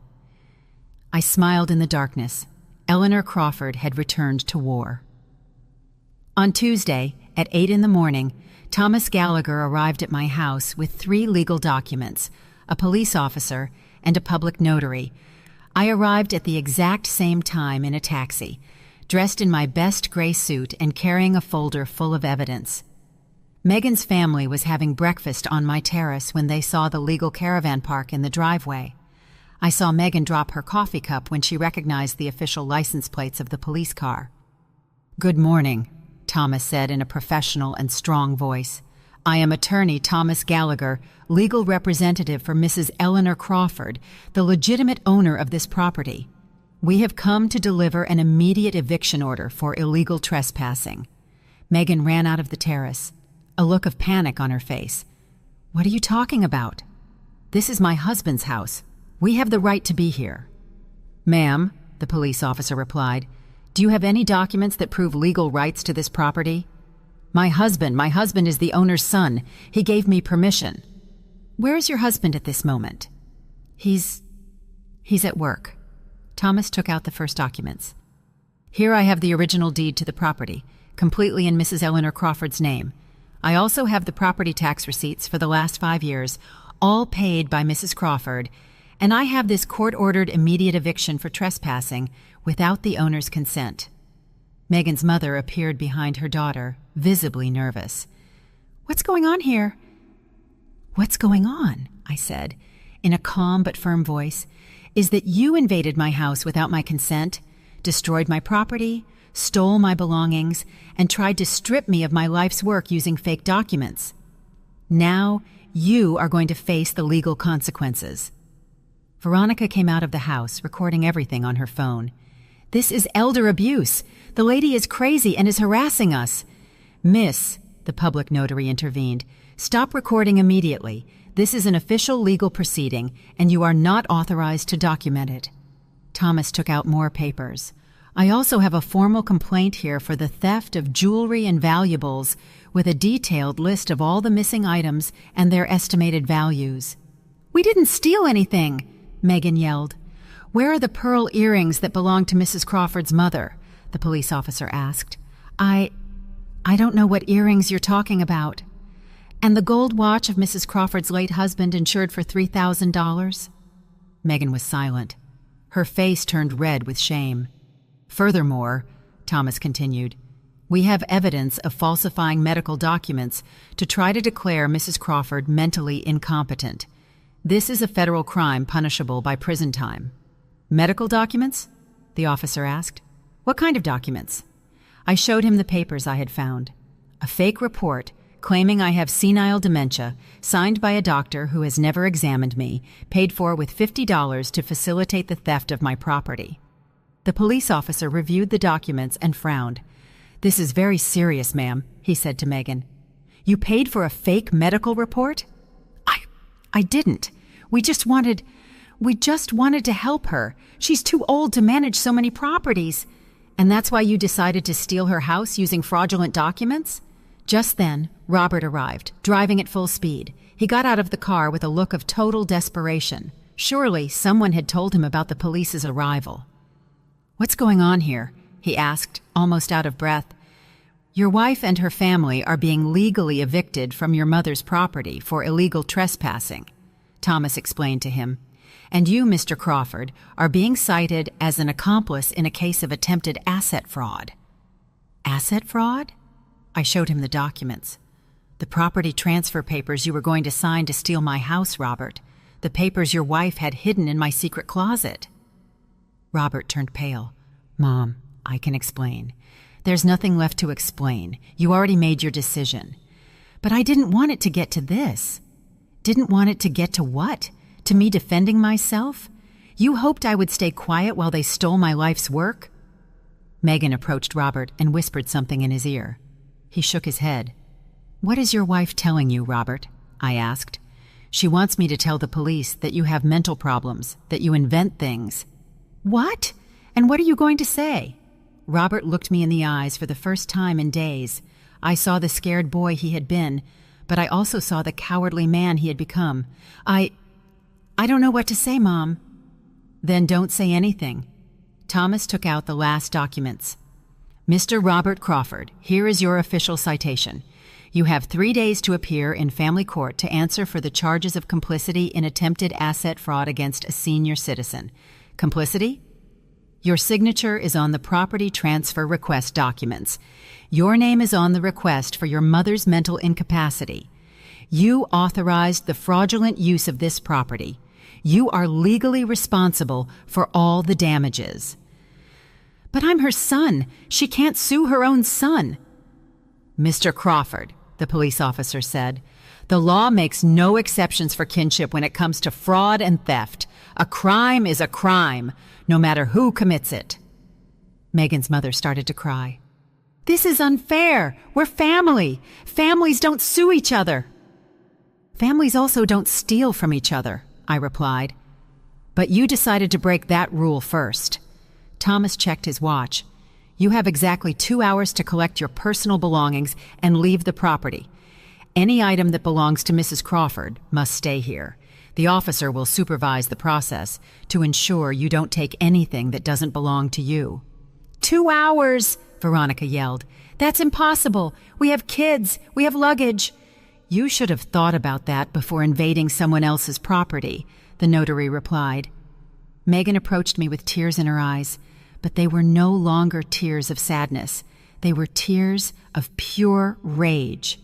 I smiled in the darkness. Eleanor Crawford had returned to war. On Tuesday, at 8 in the morning, Thomas Gallagher arrived at my house with 3 legal documents, a police officer, and a public notary. I arrived at the exact same time in a taxi, dressed in my best gray suit and carrying a folder full of evidence. Megan's family was having breakfast on my terrace when they saw the legal caravan park in the driveway. I saw Megan drop her coffee cup when she recognized the official license plates of the police car. "Good morning," Thomas said in a professional and strong voice. "I am attorney Thomas Gallagher, legal representative for Mrs. Eleanor Crawford, the legitimate owner of this property. We have come to deliver an immediate eviction order for illegal trespassing." Megan ran out of the terrace, a look of panic on her face. "What are you talking about?" "This is my husband's house. We have the right to be here." "Ma'am," the police officer replied, "do you have any documents that prove legal rights to this property?" My husband is the owner's son. He gave me permission." "Where is your husband at this moment?" He's at work." Thomas took out the first documents. "Here I have the original deed to the property, completely in Mrs. Eleanor Crawford's name. I also have the property tax receipts for the last 5 years, all paid by Mrs. Crawford, and I have this court-ordered immediate eviction for trespassing without the owner's consent." Megan's mother appeared behind her daughter, visibly nervous. "What's going on here?" "What's going on," I said, in a calm but firm voice, "is that you invaded my house without my consent, destroyed my property, stole my belongings, and tried to strip me of my life's work using fake documents. Now you are going to face the legal consequences." Veronica came out of the house, recording everything on her phone. "This is elder abuse. The lady is crazy and is harassing us." "Miss," the public notary intervened, "stop recording immediately. This is an official legal proceeding, and you are not authorized to document it." Thomas took out more papers. "I also have a formal complaint here for the theft of jewelry and valuables, with a detailed list of all the missing items and their estimated values." "We didn't steal anything," Megan yelled. "Where are the pearl earrings that belonged to Mrs. Crawford's mother?" the police officer asked. I don't know what earrings you're talking about." "And the gold watch of Mrs. Crawford's late husband insured for $3,000? Megan was silent. Her face turned red with shame. "Furthermore," Thomas continued, "we have evidence of falsifying medical documents to try to declare Mrs. Crawford mentally incompetent. This is a federal crime punishable by prison time." "Medical documents?" the officer asked. "What kind of documents?" I showed him the papers I had found. A fake report claiming I have senile dementia, signed by a doctor who has never examined me, paid for with $50 to facilitate the theft of my property. The police officer reviewed the documents and frowned. "This is very serious, ma'am," he said to Megan. "You paid for a fake medical report?" I didn't. We just wanted to help her. She's too old to manage so many properties." "And that's why you decided to steal her house using fraudulent documents?" Just then, Robert arrived, driving at full speed. He got out of the car with a look of total desperation. Surely someone had told him about the police's arrival. "What's going on here?" he asked, almost out of breath. "Your wife and her family are being legally evicted from your mother's property for illegal trespassing." Thomas explained to him. "And you, Mr. Crawford, are being cited as an accomplice in a case of attempted asset fraud." "Asset fraud?" I showed him the documents. "The property transfer papers you were going to sign to steal my house, Robert. The papers your wife had hidden in my secret closet." Robert turned pale. "Mom, I can explain." "There's nothing left to explain. You already made your decision." "But I didn't want it to get to this." "Didn't want it to get to what? To me defending myself? You hoped I would stay quiet while they stole my life's work?" Megan approached Robert and whispered something in his ear. He shook his head. "What is your wife telling you, Robert?" I asked. "She wants me to tell the police that you have mental problems, that you invent things." "What? And what are you going to say?" Robert looked me in the eyes for the first time in days. I saw the scared boy he had been, but I also saw the cowardly man he had become. I don't know what to say, Mom." "Then don't say anything." Thomas took out the last documents. "Mr. Robert Crawford, here is your official citation. You have 3 days to appear in family court to answer for the charges of complicity in attempted asset fraud against a senior citizen. Complicity? Your signature is on the property transfer request documents. Your name is on the request for your mother's mental incapacity. You authorized the fraudulent use of this property. You are legally responsible for all the damages." "But I'm her son. She can't sue her own son." "Mr. Crawford," the police officer said, "the law makes no exceptions for kinship when it comes to fraud and theft. A crime is a crime, no matter who commits it." Megan's mother started to cry. "This is unfair. We're family. Families don't sue each other." "Families also don't steal from each other," I replied. "But you decided to break that rule first." Thomas checked his watch. "You have exactly 2 hours to collect your personal belongings and leave the property. Any item that belongs to Mrs. Crawford must stay here. The officer will supervise the process to ensure you don't take anything that doesn't belong to you." "2 hours!" Veronica yelled. "That's impossible. We have kids. We have luggage." "You should have thought about that before invading someone else's property," the notary replied. Megan approached me with tears in her eyes, but they were no longer tears of sadness. They were tears of pure rage.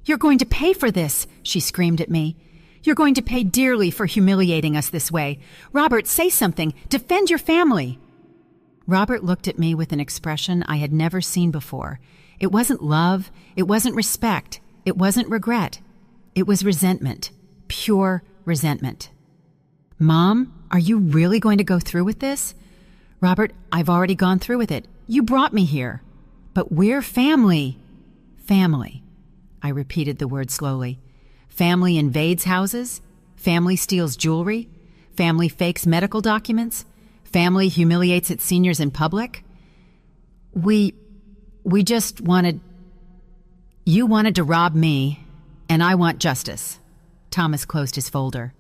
"You're going to pay for this," she screamed at me. "You're going to pay dearly for humiliating us this way. Robert, say something. Defend your family." Robert looked at me with an expression I had never seen before. It wasn't love. It wasn't respect. It wasn't regret. It was resentment. Pure resentment. "Mom, are you really going to go through with this?" "Robert, I've already gone through with it. You brought me here." "But we're family." "Family." I repeated the word slowly. "Family invades houses. Family steals jewelry. Family fakes medical documents. Family humiliates its seniors in public. We just wanted... You wanted to rob me, and I want justice." Thomas closed his folder.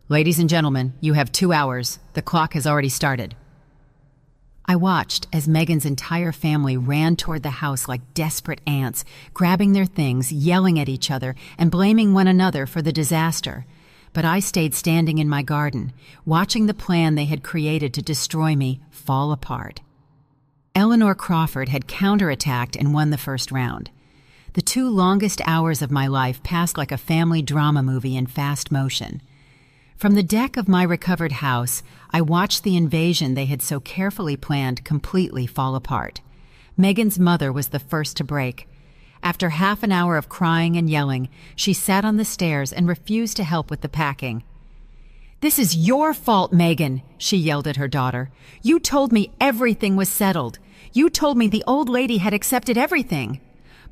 "Ladies and gentlemen, you have 2 hours. The clock has already started." I watched as Megan's entire family ran toward the house like desperate ants, grabbing their things, yelling at each other, and blaming one another for the disaster. But I stayed standing in my garden, watching the plan they had created to destroy me fall apart. Eleanor Crawford had counterattacked and won the first round. The 2 longest hours of my life passed like a family drama movie in fast motion. From the deck of my recovered house, I watched the invasion they had so carefully planned completely fall apart. Megan's mother was the first to break. After half an hour of crying and yelling, she sat on the stairs and refused to help with the packing. "This is your fault, Megan," she yelled at her daughter. "You told me everything was settled. You told me the old lady had accepted everything."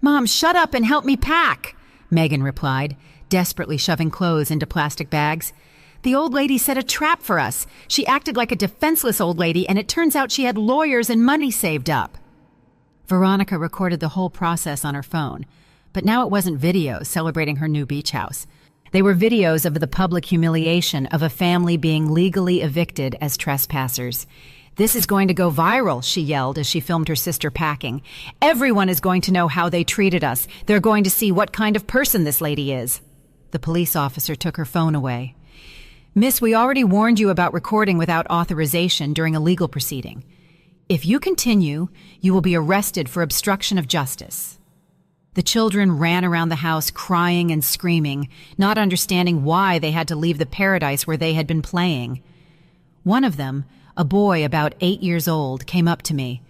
"Mom, shut up and help me pack," Megan replied, desperately shoving clothes into plastic bags. "The old lady set a trap for us. She acted like a defenseless old lady, and it turns out she had lawyers and money saved up." Veronica recorded the whole process on her phone, but now it wasn't videos celebrating her new beach house. They were videos of the public humiliation of a family being legally evicted as trespassers. "This is going to go viral," she yelled as she filmed her sister packing. "Everyone is going to know how they treated us. They're going to see what kind of person this lady is." The police officer took her phone away. Miss, we already warned you about recording without authorization during a legal proceeding. If you continue, you will be arrested for obstruction of justice. The children ran around the house crying and screaming, not understanding why they had to leave the paradise where they had been playing. One of them, a boy about 8 years old, came up to me.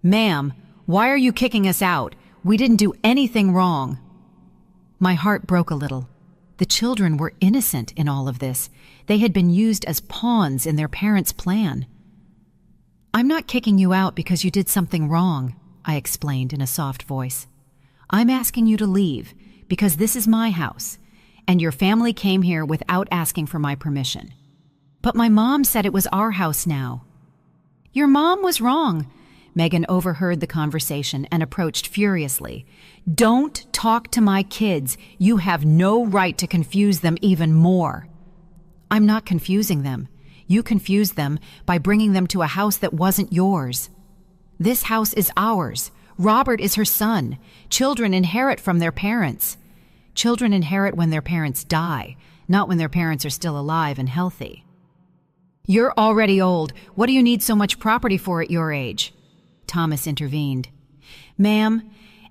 "Ma'am, why are you kicking us out? We didn't do anything wrong." My heart broke a little. The children were innocent in all of this. They had been used as pawns in their parents' plan. "I'm not kicking you out because you did something wrong," I explained in a soft voice. "I'm asking you to leave because this is my house, and your family came here without asking for my permission. But my mom said it was our house now." "Your mom was wrong." Megan overheard the conversation and approached furiously. "Don't talk to my kids. You have no right to confuse them even more." "I'm not confusing them. You confused them by bringing them to a house that wasn't yours. This house is ours. Robert is her son. Children inherit from their parents. Children inherit when their parents die, not when their parents are still alive and healthy." "You're already old. What do you need so much property for at your age?" Thomas intervened. "Ma'am,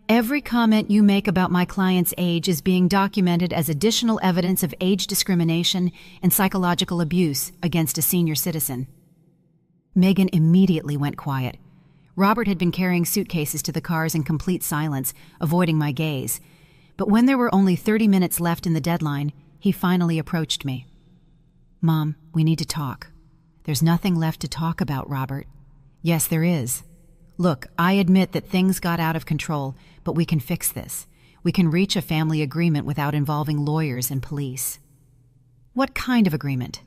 every comment you make about my client's age is being documented as additional evidence of age discrimination and psychological abuse against a senior citizen." Megan immediately went quiet. Robert had been carrying suitcases to the cars in complete silence, avoiding my gaze. But when there were only 30 minutes left in the deadline, he finally approached me. "Mom, we need to talk." "There's nothing left to talk about, Robert." "Yes, there is. Look, I admit that things got out of control, but we can fix this. We can reach a family agreement without involving lawyers and police." "What kind of agreement?"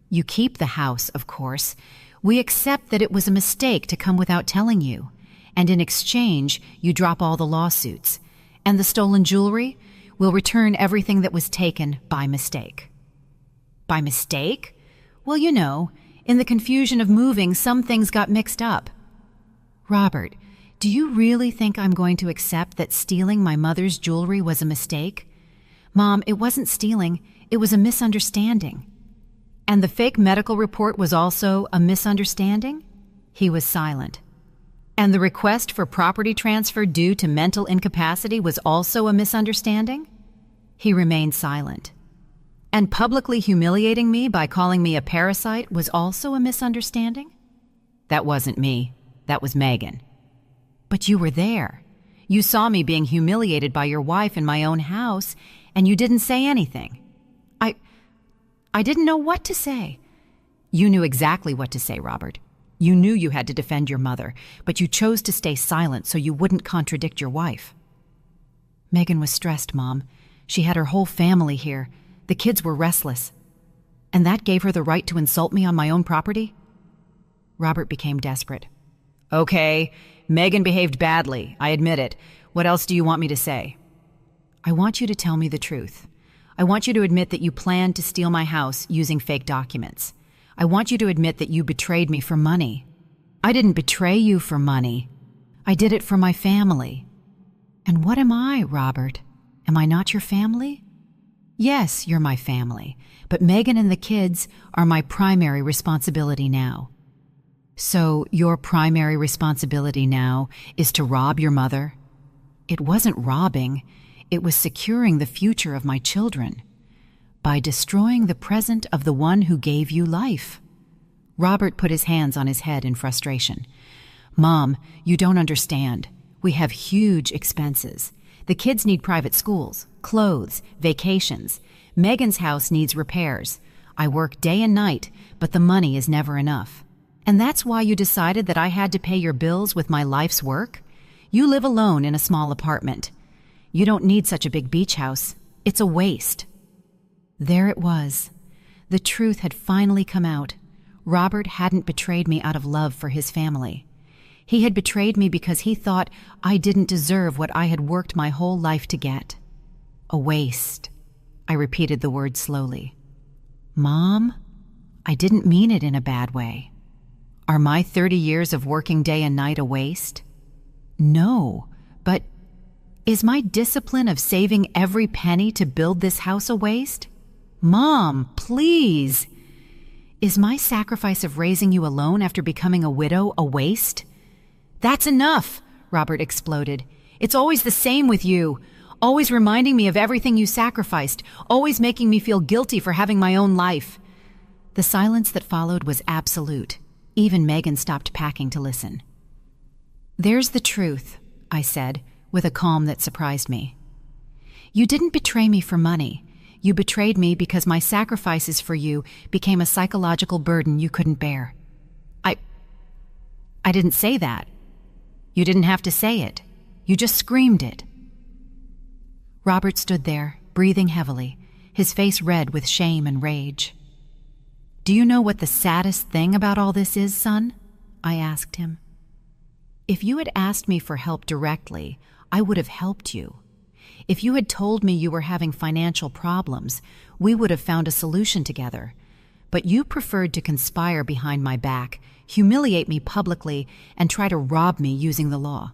"You keep the house, of course. We accept that it was a mistake to come without telling you, and in exchange, you drop all the lawsuits. And the stolen jewelry? We'll return everything that was taken by mistake." "By mistake?" "Well, you know, in the confusion of moving, some things got mixed up." "Robert, do you really think I'm going to accept that stealing my mother's jewelry was a mistake?" "Mom, it wasn't stealing. It was a misunderstanding." "And the fake medical report was also a misunderstanding?" He was silent. "And the request for property transfer due to mental incapacity was also a misunderstanding?" He remained silent. "And publicly humiliating me by calling me a parasite was also a misunderstanding?" "That wasn't me. That was Megan." "But you were there. You saw me being humiliated by your wife in my own house, and you didn't say anything." I didn't know what to say." "You knew exactly what to say, Robert. You knew you had to defend your mother, but you chose to stay silent so you wouldn't contradict your wife." Megan was stressed, Mom. She had her whole family here. The kids were restless. And that gave her the right to insult me on my own property? Robert became desperate. "Okay, Megan behaved badly. I admit it. What else do you want me to say?" "I want you to tell me the truth. I want you to admit that you planned to steal my house using fake documents. I want you to admit that you betrayed me for money." "I didn't betray you for money. I did it for my family." "And what am I, Robert? Am I not your family?" "Yes, you're my family, but Megan and the kids are my primary responsibility now." "So your primary responsibility now is to rob your mother?" "It wasn't robbing. It was securing the future of my children by destroying the present of the one who gave you life." Robert put his hands on his head in frustration. "Mom, you don't understand. We have huge expenses. The kids need private schools, clothes, vacations. Megan's house needs repairs. I work day and night, but the money is never enough. And that's why you decided that I had to pay your bills with my life's work? You live alone in a small apartment. You don't need such a big beach house. It's a waste." There it was. The truth had finally come out. Robert hadn't betrayed me out of love for his family. He had betrayed me because he thought I didn't deserve what I had worked my whole life to get. A waste. I repeated the word slowly. "Mom, I didn't mean it in a bad way. Are my 30 years of working day and night a waste?" "No, but is my discipline of saving every penny to build this house a waste?" Mom, please. Is my sacrifice of raising you alone after becoming a widow a waste? That's enough, Robert exploded. It's always the same with you. Always reminding me of everything you sacrificed, always making me feel guilty for having my own life. The silence that followed was absolute. Even Megan stopped packing to listen. There's the truth, I said, with a calm that surprised me. You didn't betray me for money. You betrayed me because my sacrifices for you became a psychological burden you couldn't bear. I didn't say that. You didn't have to say it. You just screamed it. Robert stood there, breathing heavily, his face red with shame and rage. Do you know what the saddest thing about all this is, son? I asked him. If you had asked me for help directly, I would have helped you. If you had told me you were having financial problems, we would have found a solution together. But you preferred to conspire behind my back, humiliate me publicly, and try to rob me using the law.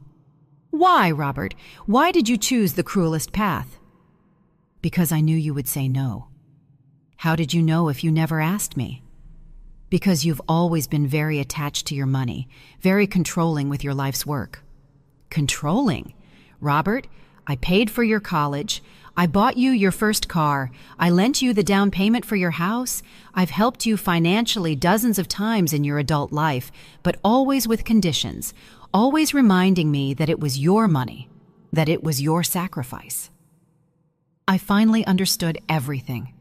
Why, Robert? Why did you choose the cruelest path? Because I knew you would say no. How did you know if you never asked me? Because you've always been very attached to your money, very controlling with your life's work. Controlling? Robert, I paid for your college. I bought you your first car. I lent you the down payment for your house. I've helped you financially dozens of times in your adult life, but always with conditions, always reminding me that it was your money, that it was your sacrifice. I finally understood everything.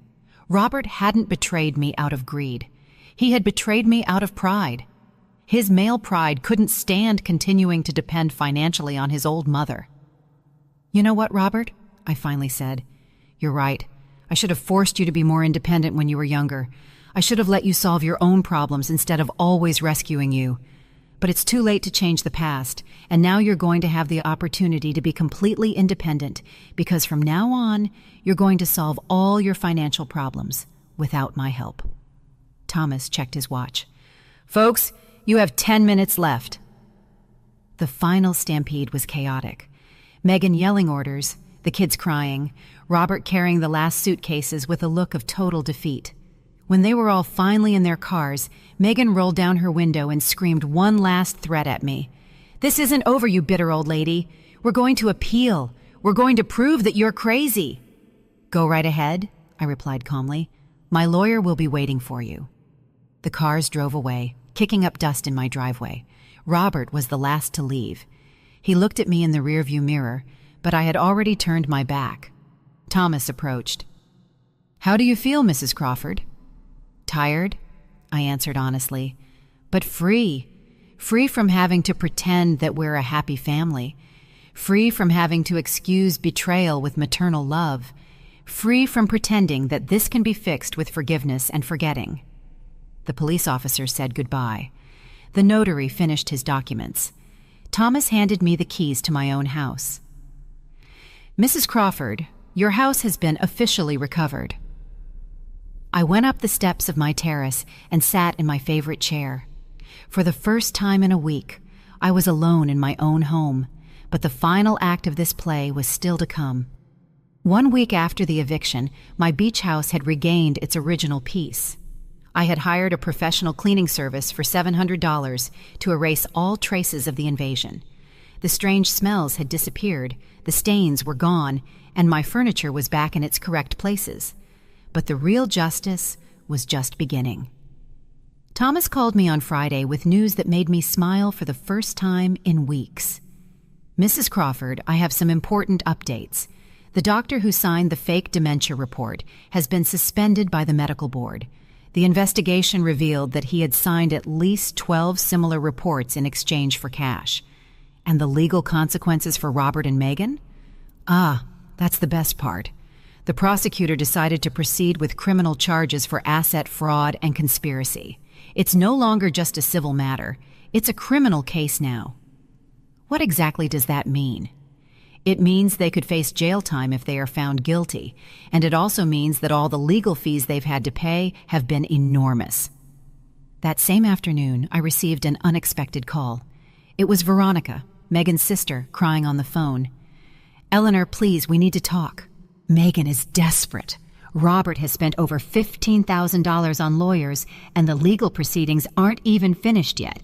Robert hadn't betrayed me out of greed. He had betrayed me out of pride. His male pride couldn't stand continuing to depend financially on his old mother. You know what, Robert? I finally said. You're right. I should have forced you to be more independent when you were younger. I should have let you solve your own problems instead of always rescuing you. But it's too late to change the past, and now you're going to have the opportunity to be completely independent, because from now on, you're going to solve all your financial problems without my help. Thomas checked his watch. Folks, you have 10 minutes left. The final stampede was chaotic. Megan yelling orders, the kids crying, Robert carrying the last suitcases with a look of total defeat. When they were all finally in their cars, Megan rolled down her window and screamed one last threat at me. This isn't over, you bitter old lady. We're going to appeal. We're going to prove that you're crazy. Go right ahead, I replied calmly. My lawyer will be waiting for you. The cars drove away, kicking up dust in my driveway. Robert was the last to leave. He looked at me in the rearview mirror, but I had already turned my back. Thomas approached. How do you feel, Mrs. Crawford? Tired, I answered honestly, but free. Free from having to pretend that we're a happy family. Free from having to excuse betrayal with maternal love. Free from pretending that this can be fixed with forgiveness and forgetting. The police officer said goodbye. The notary finished his documents. Thomas handed me the keys to my own house. Mrs. Crawford, your house has been officially recovered. I went up the steps of my terrace and sat in my favorite chair. For the first time in a week, I was alone in my own home, but the final act of this play was still to come. 1 week after the eviction, my beach house had regained its original peace. I had hired a professional cleaning service for $700 to erase all traces of the invasion. The strange smells had disappeared, the stains were gone, and my furniture was back in its correct places. But the real justice was just beginning. Thomas called me on Friday with news that made me smile for the first time in weeks. Mrs. Crawford, I have some important updates. The doctor who signed the fake dementia report has been suspended by the medical board. The investigation revealed that he had signed at least 12 similar reports in exchange for cash. And the legal consequences for Robert and Megan? That's the best part. The prosecutor decided to proceed with criminal charges for asset fraud and conspiracy. It's no longer just a civil matter. It's a criminal case now. What exactly does that mean? It means they could face jail time if they are found guilty, and it also means that all the legal fees they've had to pay have been enormous. That same afternoon, I received an unexpected call. It was Veronica, Megan's sister, crying on the phone. Eleanor, please, we need to talk. Megan is desperate. Robert has spent over $15,000 on lawyers, and the legal proceedings aren't even finished yet.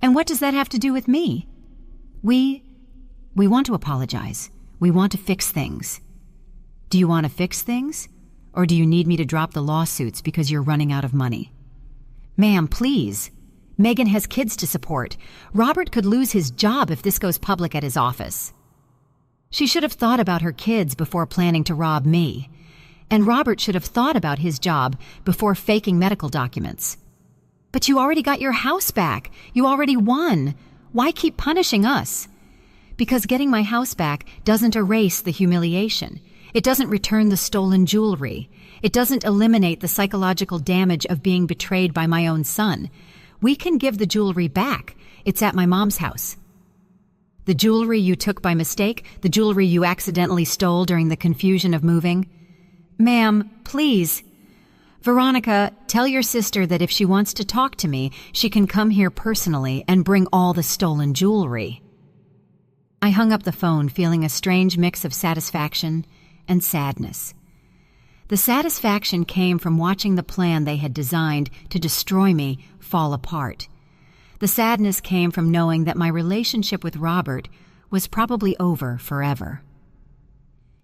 And what does that have to do with me? We want to apologize. We want to fix things. Do you want to fix things? Or do you need me to drop the lawsuits because you're running out of money? Ma'am, please. Megan has kids to support. Robert could lose his job if this goes public at his office. She should have thought about her kids before planning to rob me. And Robert should have thought about his job before faking medical documents. But you already got your house back. You already won. Why keep punishing us? Because getting my house back doesn't erase the humiliation. It doesn't return the stolen jewelry. It doesn't eliminate the psychological damage of being betrayed by my own son. We can give the jewelry back. It's at my mom's house. The jewelry you took by mistake, the jewelry you accidentally stole during the confusion of moving. Ma'am, please. Veronica, tell your sister that if she wants to talk to me, she can come here personally and bring all the stolen jewelry. I hung up the phone feeling a strange mix of satisfaction and sadness. The satisfaction came from watching the plan they had designed to destroy me fall apart. The sadness came from knowing that my relationship with Robert was probably over forever.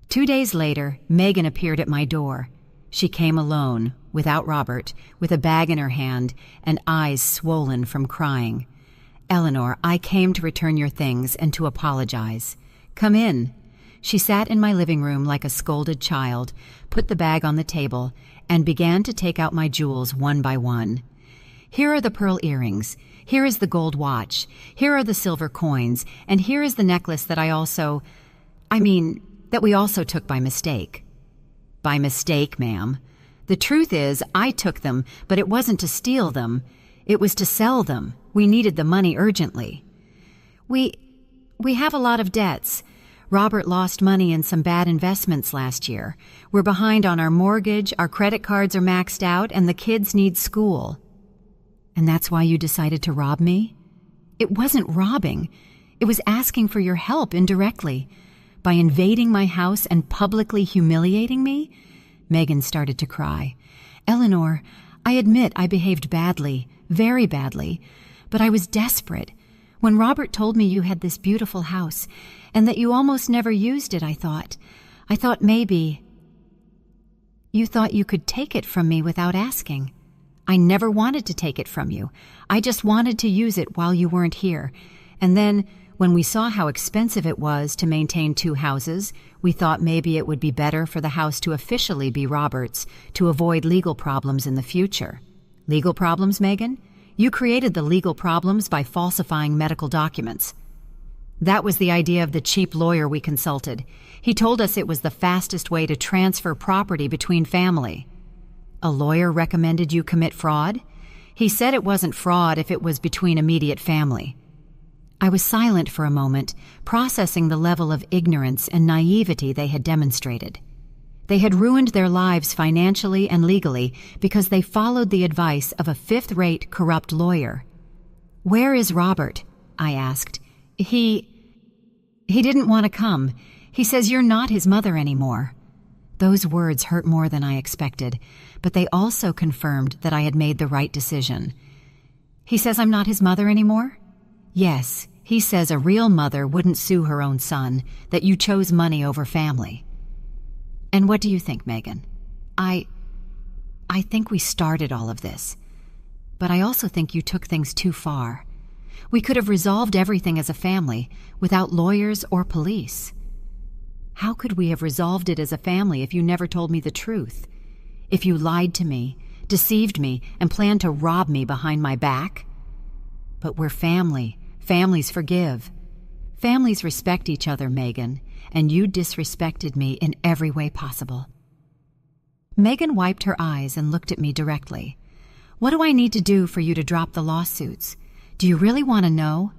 2 days later, Megan appeared at my door. She came alone, without Robert, with a bag in her hand and eyes swollen from crying. Eleanor, I came to return your things and to apologize. Come in. She sat in my living room like a scolded child, put the bag on the table, and began to take out my jewels one by one. Here are the pearl earrings. Here is the gold watch. Here are the silver coins. And here is the necklace that that we also took by mistake. By mistake, ma'am. The truth is, I took them, but it wasn't to steal them. It was to sell them. We needed the money urgently. We have a lot of debts. Robert lost money in some bad investments last year. We're behind on our mortgage, our credit cards are maxed out, and the kids need school. And that's why you decided to rob me? It wasn't robbing. It was asking for your help indirectly. By invading my house and publicly humiliating me? Megan started to cry. Eleanor, I admit I behaved badly, very badly, but I was desperate. When Robert told me you had this beautiful house and that you almost never used it, I thought maybe you thought you could take it from me without asking. I never wanted to take it from you. I just wanted to use it while you weren't here. And then, when we saw how expensive it was to maintain 2 houses, we thought maybe it would be better for the house to officially be Robert's to avoid legal problems in the future. Legal problems, Megan? You created the legal problems by falsifying medical documents. That was the idea of the cheap lawyer we consulted. He told us it was the fastest way to transfer property between family. A lawyer recommended you commit fraud? He said it wasn't fraud if it was between immediate family. I was silent for a moment, processing the level of ignorance and naivety they had demonstrated. They had ruined their lives financially and legally because they followed the advice of a fifth-rate corrupt lawyer. Where is Robert? I asked. He didn't want to come. He says you're not his mother anymore. Those words hurt more than I expected, but they also confirmed that I had made the right decision. He says I'm not his mother anymore? Yes, he says a real mother wouldn't sue her own son, that you chose money over family. And what do you think, Megan? I think we started all of this, but I also think you took things too far. We could have resolved everything as a family without lawyers or police. How could we have resolved it as a family if you never told me the truth? If you lied to me, deceived me, and planned to rob me behind my back? But we're family. Families forgive. Families respect each other, Megan, and you disrespected me in every way possible. Megan wiped her eyes and looked at me directly. What do I need to do for you to drop the lawsuits? Do you really want to know?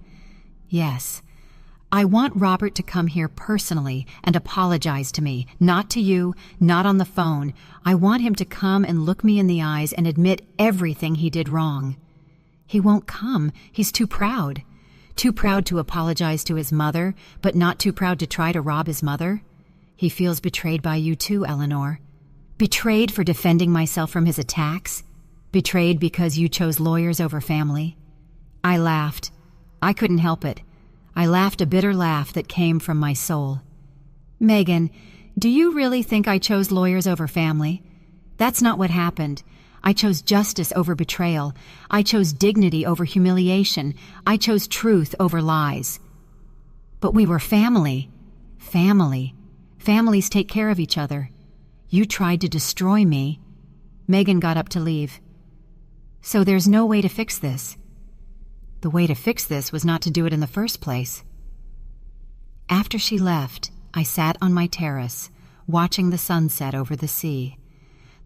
Yes. I want Robert to come here personally and apologize to me, not to you, not on the phone. I want him to come and look me in the eyes and admit everything he did wrong. He won't come. He's too proud. Too proud to apologize to his mother, but not too proud to try to rob his mother. He feels betrayed by you too, Eleanor. Betrayed for defending myself from his attacks? Betrayed because you chose lawyers over family? I laughed. I couldn't help it. I laughed a bitter laugh that came from my soul. Megan, do you really think I chose lawyers over family? That's not what happened. I chose justice over betrayal. I chose dignity over humiliation. I chose truth over lies. But we were family. Family. Families take care of each other. You tried to destroy me. Megan got up to leave. So there's no way to fix this. The way to fix this was not to do it in the first place. After she left, I sat on my terrace, watching the sunset over the sea.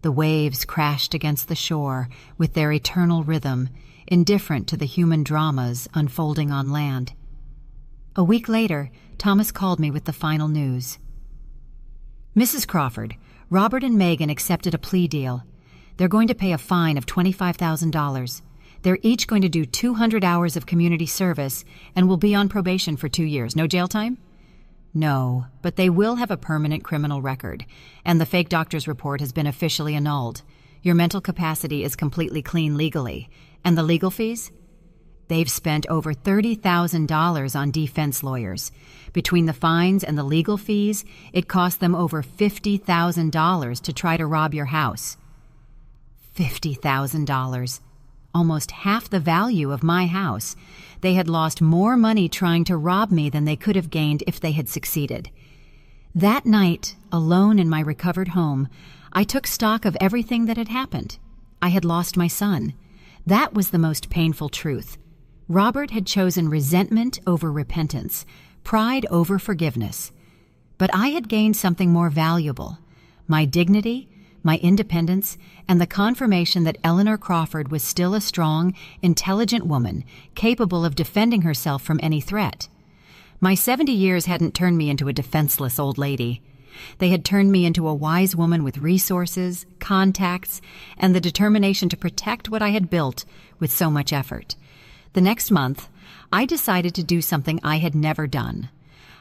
The waves crashed against the shore with their eternal rhythm, indifferent to the human dramas unfolding on land. A week later, Thomas called me with the final news. Mrs. Crawford, Robert and Megan accepted a plea deal. They're going to pay a fine of $25,000. They're each going to do 200 hours of community service and will be on probation for 2 years. No jail time? No, but they will have a permanent criminal record, and the fake doctor's report has been officially annulled. Your mental capacity is completely clean legally. And the legal fees? They've spent over $30,000 on defense lawyers. Between the fines and the legal fees, it cost them over $50,000 to try to rob your house. $50,000. Almost half the value of my house. They had lost more money trying to rob me than they could have gained if they had succeeded. That night, alone in my recovered home, I took stock of everything that had happened. I had lost my son. That was the most painful truth. Robert had chosen resentment over repentance, pride over forgiveness. But I had gained something more valuable: my dignity, my independence, and the confirmation that Eleanor Crawford was still a strong, intelligent woman, capable of defending herself from any threat. My 70 years hadn't turned me into a defenseless old lady. They had turned me into a wise woman with resources, contacts, and the determination to protect what I had built with so much effort. The next month, I decided to do something I had never done: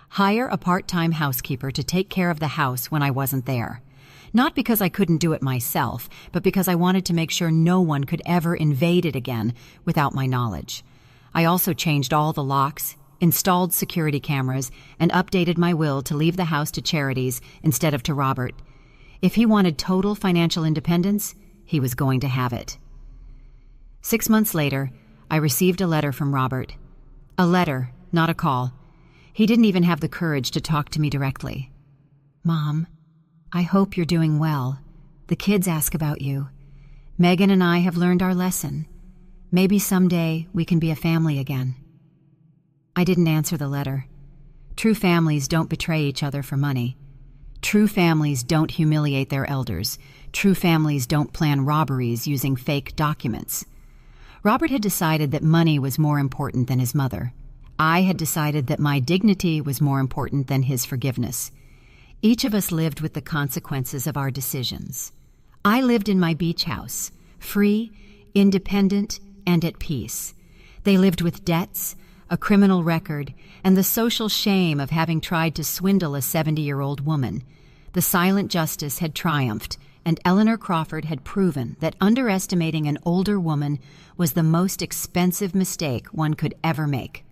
hire a part-time housekeeper to take care of the house when I wasn't there. Not because I couldn't do it myself, but because I wanted to make sure no one could ever invade it again without my knowledge. I also changed all the locks, installed security cameras, and updated my will to leave the house to charities instead of to Robert. If he wanted total financial independence, he was going to have it. 6 months later, I received a letter from Robert. A letter, not a call. He didn't even have the courage to talk to me directly. Mom, I hope you're doing well. The kids ask about you. Megan and I have learned our lesson. Maybe someday we can be a family again. I didn't answer the letter. True families don't betray each other for money. True families don't humiliate their elders. True families don't plan robberies using fake documents. Robert had decided that money was more important than his mother. I had decided that my dignity was more important than his forgiveness. Each of us lived with the consequences of our decisions. I lived in my beach house, free, independent, and at peace. They lived with debts, a criminal record, and the social shame of having tried to swindle a 70-year-old woman. The silent justice had triumphed, and Eleanor Crawford had proven that underestimating an older woman was the most expensive mistake one could ever make.